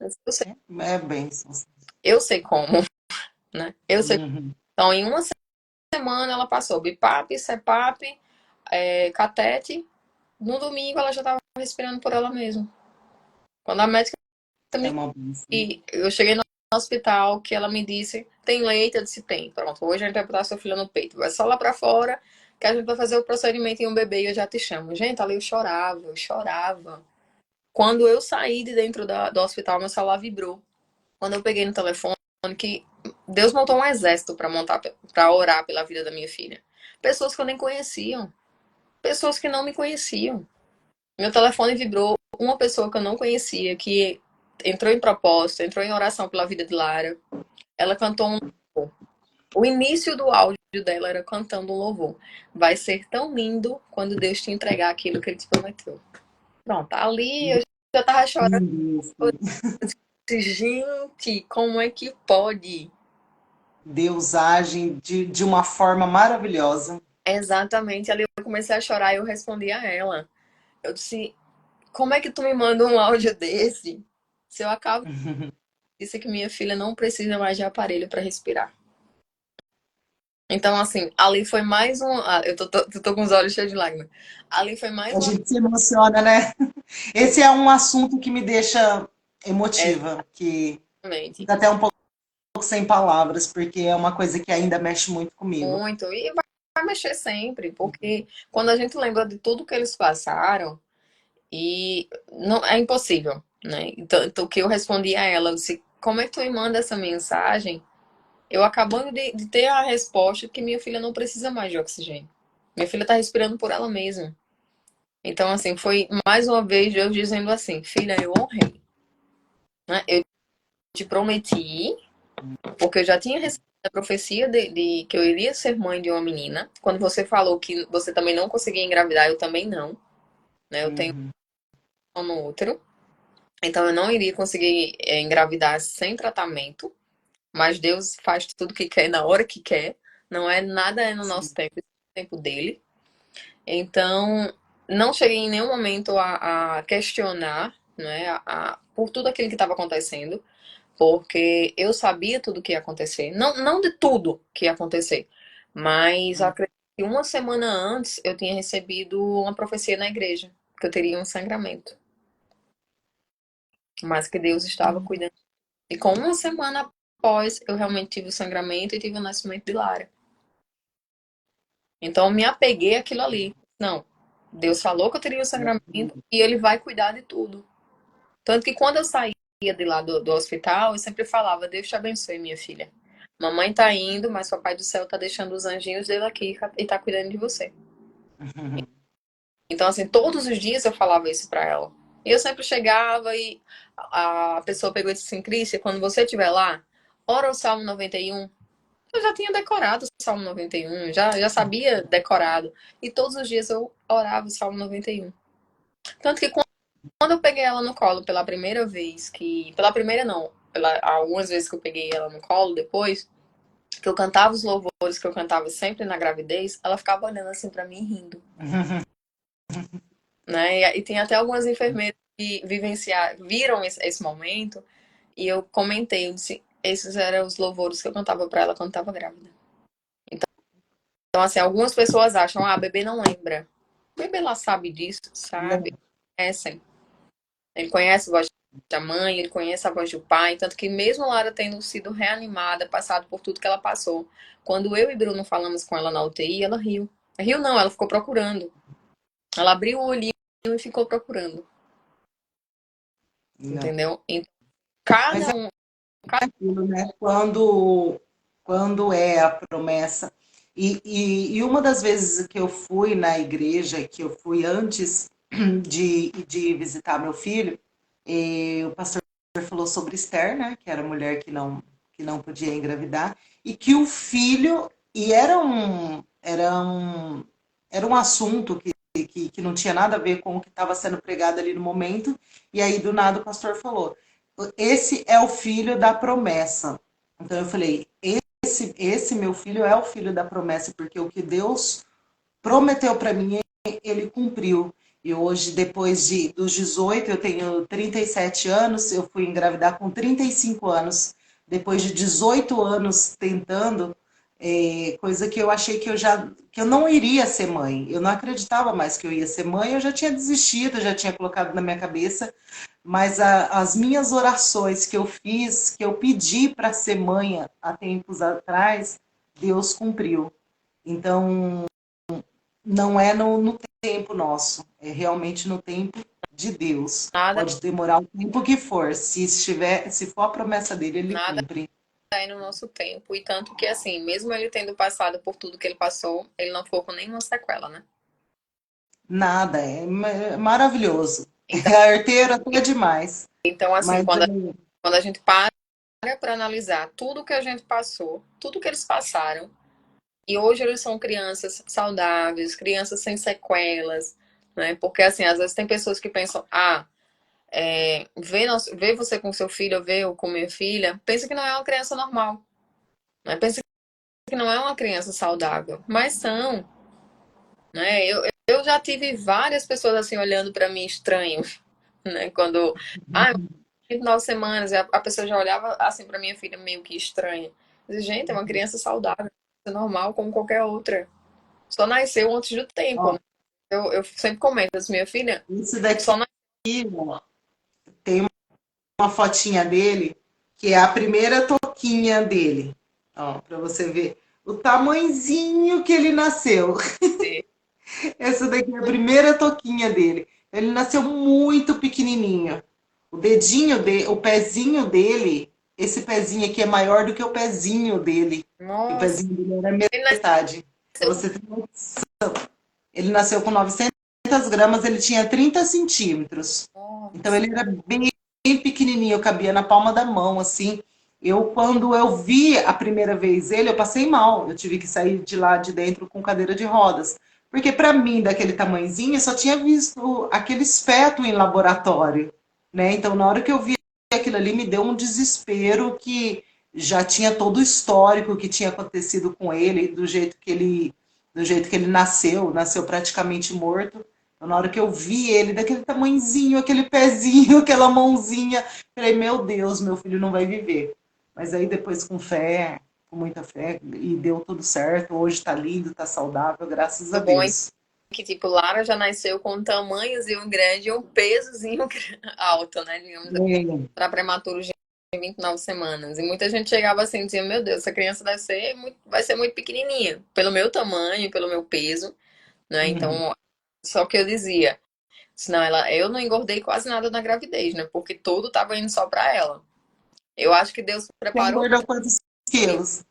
Eu sei, É bem. eu sei como, né? Eu sei. Uhum. Então, em uma semana, ela passou BIPAP, CEPAP, catete. No domingo, ela já estava respirando por ela mesma. Quando a médica É me... uma benção. E eu cheguei no hospital, que ela me disse: tem leite? Eu disse: tem. Pronto, hoje a gente vai botar sua filha no peito. Vai só lá pra fora, que a gente vai fazer o procedimento em um bebê e eu já te chamo. Gente, ali eu chorava, eu chorava. Quando eu saí de dentro do hospital, meu celular vibrou. Quando eu peguei no telefone, que Deus montou um exército para orar pela vida da minha filha. Pessoas que eu nem conhecia, pessoas que não me conheciam. Meu telefone vibrou, uma pessoa que eu não conhecia, que entrou em propósito, entrou em oração pela vida de Lara. Ela cantou um louvor. O início do áudio dela era cantando um louvor. Vai ser tão lindo quando Deus te entregar aquilo que ele te prometeu. Pronto, ali eu já tava chorando. Gente, como é que pode? Deus age de uma forma maravilhosa. Exatamente, ali eu comecei a chorar e eu respondi a ela. Eu disse: como é que tu me manda um áudio desse? Se eu acabo de dizer que minha filha não precisa mais de aparelho para respirar. Então, assim, ali foi mais um. Eu tô com os olhos cheios de lágrimas. Ali foi mais A uma. gente se emociona, né? Esse é um assunto que me deixa emotiva, que Exatamente. fica até um pouco sem palavras, porque é uma coisa que ainda mexe muito comigo. Muito. E vai mexer sempre, porque quando a gente lembra de tudo que eles passaram, e não é impossível, né? Então, o que eu respondi a ela, eu disse: como é que tu me manda essa mensagem? Eu acabando de ter a resposta que minha filha não precisa mais de oxigênio. Minha filha tá respirando por ela mesma. Então, assim, foi mais uma vez Deus dizendo assim: filha, eu honrei, né? Eu te prometi, porque eu já tinha recebido a profecia de que eu iria ser mãe de uma menina. Quando você falou que você também não conseguia engravidar, eu também não, né? Eu tenho Uhum. um no útero, então eu não iria conseguir engravidar sem tratamento. Mas Deus faz tudo que quer na hora que quer. Não é nada no nosso Sim. tempo, é no tempo dele. Então, não cheguei em nenhum momento a questionar, né, por tudo aquilo que estava acontecendo, porque eu sabia tudo que ia acontecer. Não, não de tudo que ia acontecer, mas acredito que uma semana antes eu tinha recebido uma profecia na igreja, que eu teria um sangramento, mas que Deus estava cuidando. E com uma semana após, eu realmente tive o sangramento e tive o nascimento de Lara. Então, eu me apeguei àquilo ali. Não, Deus falou que eu teria o sangramento e Ele vai cuidar de tudo. Tanto que quando eu saía de lá do hospital, eu sempre falava: Deus te abençoe, minha filha. Mamãe tá indo, mas Papai do Céu tá deixando os anjinhos dele aqui e tá cuidando de você. Então, assim, todos os dias eu falava isso pra ela. E eu sempre chegava e a pessoa pegou e disse assim: Crícia, quando você estiver lá, ora o Salmo 91. Eu já tinha decorado o Salmo 91, já sabia decorado. E todos os dias eu orava o Salmo 91. Tanto que quando eu peguei ela no colo pela primeira vez, pela primeira não, algumas vezes que eu peguei ela no colo depois, que eu cantava os louvores que eu cantava sempre na gravidez, ela ficava olhando assim pra mim rindo, né? E tem até algumas enfermeiras que viram esse momento, e eu comentei, eu disse: esses eram os louvores que eu cantava pra ela quando estava grávida. Então, assim, algumas pessoas acham: ah, bebê não lembra. O bebê lá sabe disso, sabe? Conhecem. Ele conhece a voz da mãe, ele conhece a voz do pai. Tanto que mesmo Lara tendo sido reanimada, passado por tudo que ela passou, quando eu e Bruno falamos com ela na UTI, ela riu. Riu não, ela ficou procurando. Ela abriu o olhinho e ficou procurando. Não. Entendeu? Então, Mas cada é um. aquilo, né? Quando é a promessa. E uma das vezes que eu fui na igreja, que eu fui antes de visitar meu filho, o pastor falou sobre Esther, né? Que era a mulher que não podia engravidar, e que o filho, e era um assunto que que não tinha nada a ver com o que estava sendo pregado ali no momento. E aí, do nada, o pastor falou: esse é o filho da promessa. Então eu falei: esse meu filho é o filho da promessa, porque o que Deus prometeu para mim, ele cumpriu. E hoje, dos 18, eu tenho 37 anos, eu fui engravidar com 35 anos. Depois de 18 anos tentando, coisa que eu achei que eu não iria ser mãe. Eu não acreditava mais que eu ia ser mãe, eu já tinha desistido, já tinha colocado na minha cabeça. Mas as minhas orações que eu fiz, que eu pedi para ser mãe há tempos atrás, Deus cumpriu. Então, não é no tempo nosso, é realmente no tempo de Deus. Nada, Pode demorar o tempo que for, se for a promessa dele, ele nada cumpre. aí no nosso tempo. E tanto que, assim, mesmo ele tendo passado por tudo que ele passou, ele não ficou com nenhuma sequela, né? Nada, maravilhoso. Então, A arteira até é demais, então assim, mas quando a gente para analisar tudo que a gente passou, tudo que eles passaram, e hoje eles são crianças saudáveis, crianças sem sequelas, né? Porque, assim, às vezes tem pessoas que pensam, ver você com seu filho, ou ver eu com minha filha, pensa que não é uma criança normal, né? Pensa que não é uma criança saudável, mas são, né? Eu já tive várias pessoas assim olhando para mim estranho, né? Quando, ah, 29 semanas, a pessoa já olhava assim para minha filha meio que estranha. Eu disse, gente, é uma criança saudável, é normal como qualquer outra. Só nasceu antes do tempo, né? ó, Eu sempre comento assim, minha filha isso daqui, só nasceu. ó, tem uma fotinha dele, que é a primeira toquinha dele. Ó, para você ver o tamanhozinho que ele nasceu. Essa daqui é a primeira toquinha dele. Ele nasceu muito pequenininho. O pezinho dele, esse pezinho aqui é maior do que o pezinho dele. E o Nossa, pezinho dele era ele metade. Pra nasceu com você ter uma- Ele nasceu com 900 gramas, ele tinha 30 centímetros. Então nossa, ele era bem pequenininho, eu cabia na palma da mão, assim. Quando eu vi a primeira vez ele, eu passei mal. Eu tive que sair de lá de dentro com cadeira de rodas. Porque para mim, daquele tamanhozinho, eu só tinha visto aqueles fetos em laboratório, né? Então, na hora que eu vi aquilo ali, me deu um desespero que já tinha todo o histórico que tinha acontecido com ele, do jeito que ele nasceu praticamente morto. Então, na hora que eu vi ele, daquele tamanhozinho, aquele pezinho, aquela mãozinha, falei, meu Deus, meu filho não vai viver. Mas aí depois com fé, com muita fé, e deu tudo certo. Hoje tá lindo, tá saudável, graças a bom é Deus. que, tipo, Lara já nasceu com um tamanhozinho grande e um pesozinho alto, né? Digamos, É, para prematuro de 29 semanas. E muita gente chegava assim e dizia, meu Deus, essa criança vai ser muito pequenininha, pelo meu tamanho, pelo meu peso, né? uhum. Então, só que eu dizia, senão eu não engordei quase nada na gravidez, né? Porque tudo tava indo só para ela. Eu acho que Deus Você preparou engordou quantos para mim. quilos?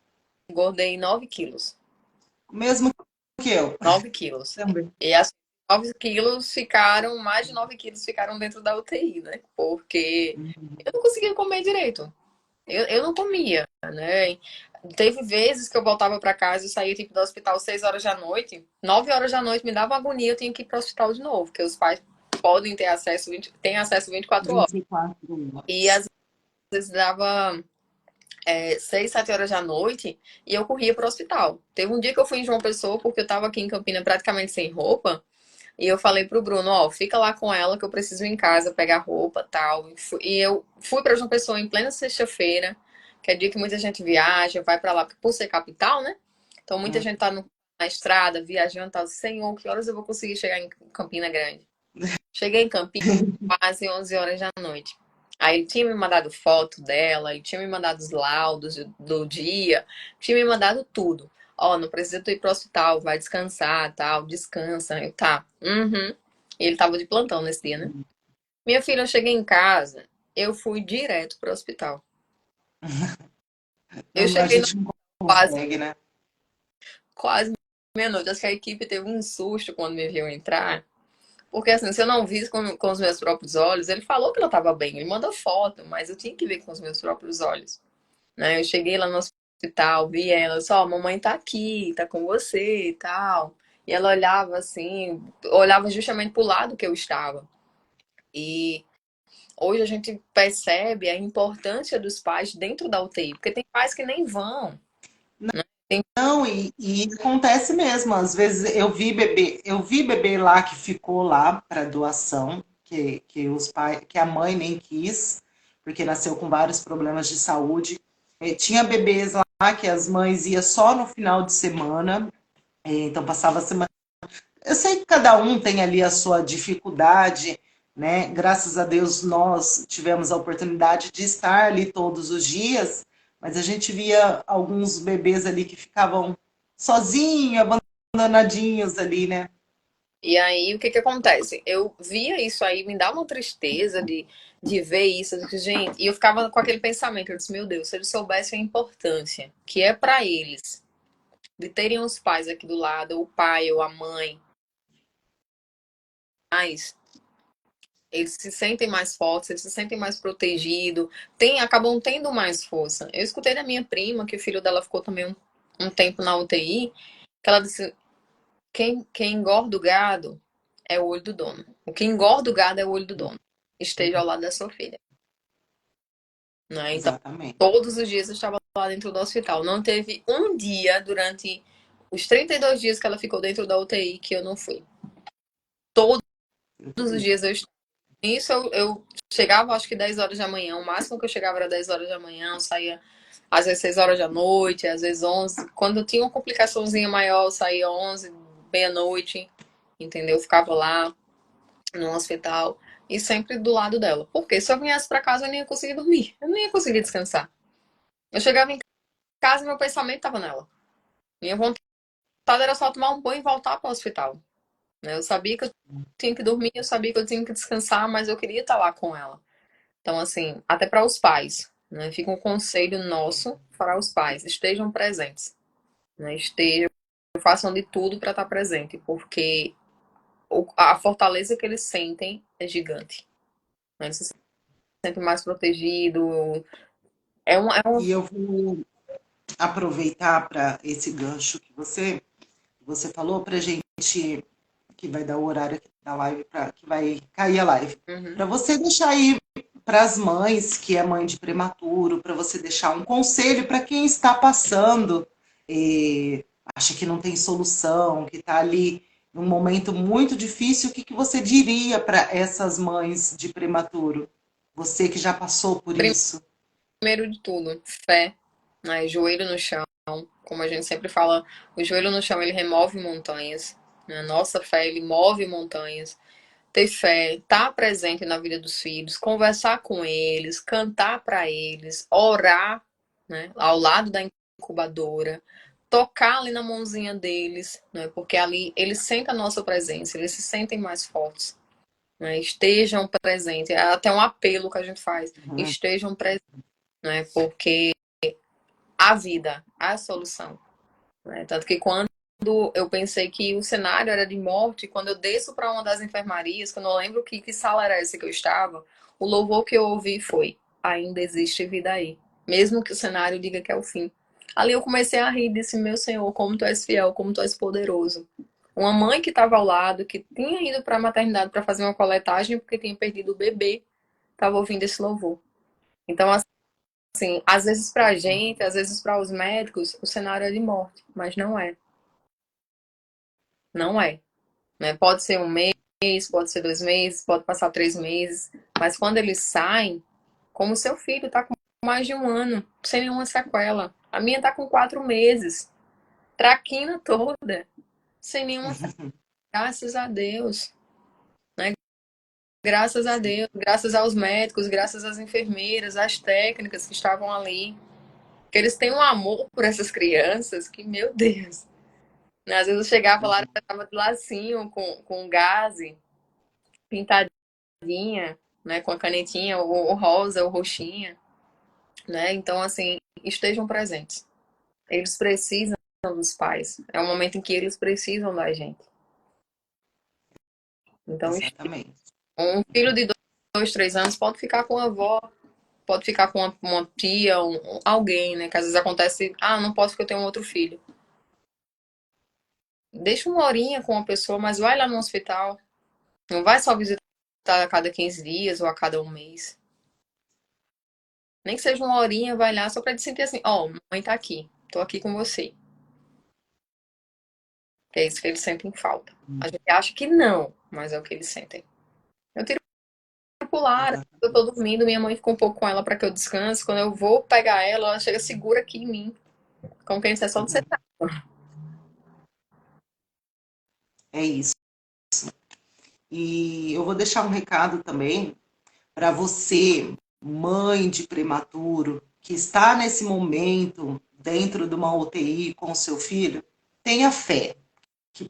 Engordei 9 quilos. Mesmo que eu. 9 quilos. Também. E as 9 quilos ficaram, mais de 9 quilos ficaram dentro da UTI, né? Porque eu não conseguia comer direito. Eu não comia, né? Teve vezes que eu voltava para casa e saía tipo do hospital 6 horas da noite, 9 horas da noite me dava agonia, eu tinha que ir para o hospital de novo, porque os pais podem ter acesso, têm acesso 24 horas. 24 E horas. às vezes dava 6, 7 horas da noite e eu corria para o hospital. Teve um dia que eu fui em João Pessoa, porque eu estava aqui em Campina praticamente sem roupa, e eu falei pro Bruno, ó, fica lá com ela que eu preciso ir em casa pegar roupa, tal. E eu fui para João Pessoa em plena sexta-feira, que é dia que muita gente viaja, vai para lá por ser capital, né? Então muita gente tá na estrada, viajando, tal. Senhor, que horas eu vou conseguir chegar em Campina Grande? Cheguei em Campina quase 11 horas da noite. Aí ele tinha me mandado foto dela, ele tinha me mandado os laudos do dia, tinha me mandado tudo. Ó, não precisa tu ir pro hospital, vai descansar, tal, descansa. Eu, tá. Uhum. E ele tava de plantão nesse dia, né? Minha filha, eu cheguei em casa, eu fui direto pro hospital. Eu Não, a cheguei gente não quase, consegue, né? quase meia-noite. Acho que a equipe teve um susto quando me viu entrar. Porque assim, se eu não visse com os meus próprios olhos, ele falou que ela estava bem, ele mandou foto, mas eu tinha que ver com os meus próprios olhos, né? Eu cheguei lá no hospital, vi ela, só, mamãe tá aqui, tá com você e tal. E ela olhava assim, olhava justamente pro lado que eu estava. E hoje a gente percebe a importância dos pais dentro da UTI, porque tem pais que nem vão. Tem... Não, e acontece mesmo. Às vezes eu vi bebê lá que ficou lá para doação, que os pais, que a mãe nem quis, porque nasceu com vários problemas de saúde. Tinha bebês lá que as mães iam só no final de semana, então passava a semana. Eu sei que cada um tem ali a sua dificuldade, né? Graças a Deus nós tivemos a oportunidade de estar ali todos os dias, mas a gente via alguns bebês ali que ficavam sozinhos, abandonadinhos ali, né? E aí, o que que acontece? Eu via isso aí, me dá uma tristeza de ver isso, eu disse, gente, e eu ficava com aquele pensamento, eu disse, meu Deus, se eles soubessem a importância que é para eles de terem os pais aqui do lado, o pai ou a mãe, mas eles se sentem mais fortes, eles se sentem mais protegidos, acabam tendo mais força. Eu escutei da minha prima, que o filho dela ficou também um tempo na UTI, que ela disse, quem engorda o gado é o olho do dono. O que engorda o gado é o olho do dono. Esteja ao lado da sua filha. Né? Então, Exatamente. todos os dias eu estava lá dentro do hospital. Não teve um dia durante os 32 dias que ela ficou dentro da UTI que eu não fui. Todos os dias eu estava. Nisso eu chegava, acho que 10 horas da manhã. O máximo que eu chegava era 10 horas da manhã. Eu saía às vezes 6 horas da noite, às vezes 11. Quando eu tinha uma complicaçãozinha maior, eu saía 11, meia-noite. Entendeu? Eu ficava lá no hospital e sempre do lado dela. Porque se eu viesse para casa, eu nem ia conseguir dormir. Eu nem ia conseguir descansar. Eu chegava em casa e meu pensamento estava nela. Minha vontade era só tomar um banho e voltar para o hospital. Né? Eu sabia que eu tinha que dormir, eu sabia que eu tinha que descansar, mas eu queria estar lá com ela. Então, assim, até para os pais, né? Fica um conselho nosso para os pais: estejam presentes, né? Estejam, façam de tudo para estar presente, porque a fortaleza que eles sentem é gigante. Né? Eles se sentem mais protegidos. E eu vou aproveitar para esse gancho que você falou para gente que vai dar o horário aqui da live para que vai cair a live. Uhum. Para você deixar aí para as mães que é mãe de prematuro, para você deixar um conselho para quem está passando, acha que não tem solução, que está ali num momento muito difícil, o que, que você diria para essas mães de prematuro? Você que já passou por isso. Primeiro de tudo, fé, né? Joelho no chão. Como a gente sempre fala, o joelho no chão ele remove montanhas. Né? Nossa fé, ele move montanhas. Ter fé, estar presente na vida dos filhos, conversar com eles, cantar para eles, orar, né? Ao lado da incubadora, tocar ali na mãozinha deles, né? Porque ali eles sentem a nossa presença, eles se sentem mais fortes. Né? Estejam presentes. É até um apelo que a gente faz. Uhum. Estejam presentes, né? Porque a vida, a solução. Né? Tanto que quando eu pensei que o cenário era de morte, quando eu desço para uma das enfermarias, que eu não lembro que sala era essa que eu estava, o louvor que eu ouvi foi: ainda existe vida aí. Mesmo que o cenário diga que é o fim. Ali eu comecei a rir e disse: meu Senhor, como tu és fiel, como tu és poderoso. Uma mãe que estava ao lado, que tinha ido para a maternidade para fazer uma coletagem porque tinha perdido o bebê, estava ouvindo esse louvor. Então, assim, às vezes pra gente, às vezes para os médicos, o cenário é de morte, mas não é. Não é. Né? Pode ser um mês, pode ser 2 meses, pode passar 3 meses, mas quando eles saem, como seu filho tá com mais de um ano, sem nenhuma sequela. A minha tá com 4 meses, traquina toda, sem nenhuma sequela. Graças a Deus. Né? Graças a Deus, graças aos médicos, graças às enfermeiras, às técnicas que estavam ali. Que eles têm um amor por essas crianças que, meu Deus. Né? Às vezes eu chegava lá, ela tava de lacinho, com gaze, pintadinha, né? Com a canetinha, ou rosa, ou roxinha. Né? Então, assim, estejam presentes. Eles precisam dos pais. É um momento em que eles precisam da gente. Então, Exatamente. um filho de 2, 3 anos pode ficar com a avó, pode ficar com uma tia, alguém, né? Que às vezes acontece, não posso porque eu tenho um outro filho. Deixa uma horinha com uma pessoa, mas vai lá no hospital. Não vai só visitar a cada 15 dias ou a cada um mês. Nem que seja uma horinha, vai lá só pra te sentir assim, ó, mãe tá aqui, tô aqui com você. Que é isso que eles sentem falta. A gente acha que não, mas é o que eles sentem. Eu tiro pular, eu tô dormindo, minha mãe fica um pouco com ela pra que eu descanse. Quando eu vou pegar ela, ela chega segura aqui em mim. Como quem é só onde você tá. É isso. E eu vou deixar um recado também para você, mãe de prematuro, que está nesse momento dentro de uma UTI com o seu filho, tenha fé.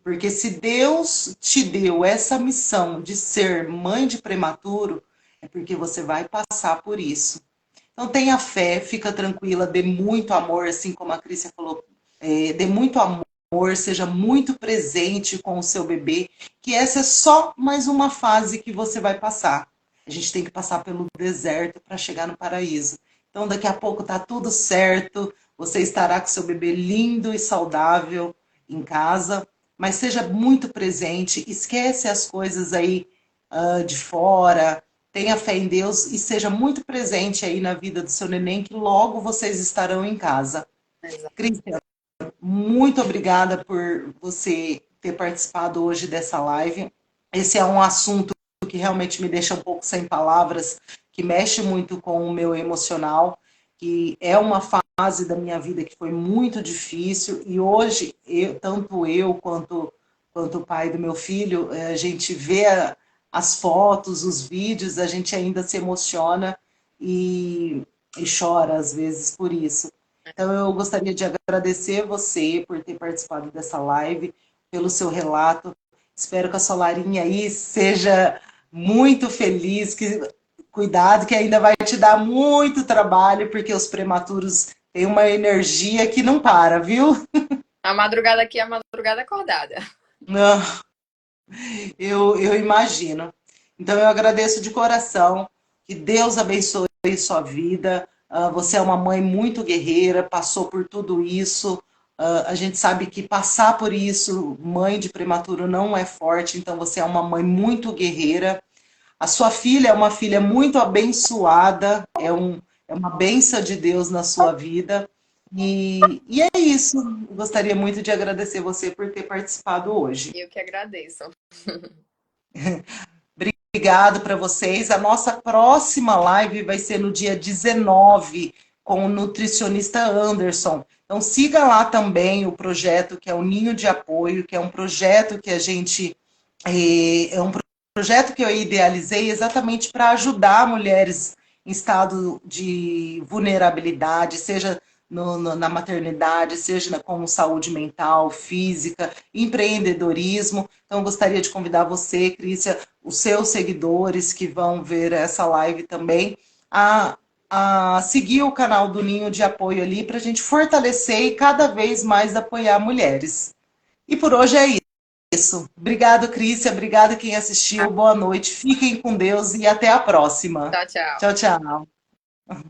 Porque se Deus te deu essa missão de ser mãe de prematuro, é porque você vai passar por isso. Então tenha fé, fica tranquila, dê muito amor, assim como a Crícia falou, dê muito amor, seja muito presente com o seu bebê, que essa é só mais uma fase que você vai passar. A gente tem que passar pelo deserto para chegar no paraíso. Então daqui a pouco tá tudo certo, você estará com seu bebê lindo e saudável em casa, mas seja muito presente, esquece as coisas aí de fora, tenha fé em Deus e seja muito presente aí na vida do seu neném, que logo vocês estarão em casa. Cristian, muito obrigada por você ter participado hoje dessa live. Esse é um assunto que realmente me deixa um pouco sem palavras, que mexe muito com o meu emocional, que é uma fase da minha vida que foi muito difícil e hoje, tanto eu quanto o pai do meu filho, a gente vê as fotos, os vídeos, a gente ainda se emociona e chora às vezes por isso. Então eu gostaria de agradecer você por ter participado dessa live, pelo seu relato. Espero que a Solarinha aí seja muito feliz, que cuidado que ainda vai te dar muito trabalho, porque os prematuros têm uma energia que não para, viu? A madrugada aqui é a madrugada acordada. Não, eu imagino. Então eu agradeço de coração, que Deus abençoe sua vida. Você é uma mãe muito guerreira, passou por tudo isso. A gente sabe que passar por isso, mãe de prematuro, não é forte, então você é uma mãe muito guerreira. A sua filha é uma filha muito abençoada, é uma benção de Deus na sua vida. E é isso. Eu gostaria muito de agradecer você por ter participado hoje. Eu que agradeço. Obrigado para vocês. A nossa próxima live vai ser no dia 19 com o nutricionista Anderson. Então siga lá também o projeto que é o Ninho de Apoio, que é um projeto que a gente é um projeto que eu idealizei exatamente para ajudar mulheres em estado de vulnerabilidade, seja na maternidade, seja com saúde mental, física, empreendedorismo. Então, gostaria de convidar você, Crícia, os seus seguidores que vão ver essa live também, a, a seguir o canal do Ninho de Apoio ali para a gente fortalecer e cada vez mais apoiar mulheres. E por hoje é isso. Obrigado, Crícia. Obrigada quem assistiu. Boa noite. Fiquem com Deus e até a próxima. Tchau, tchau. Tchau, tchau.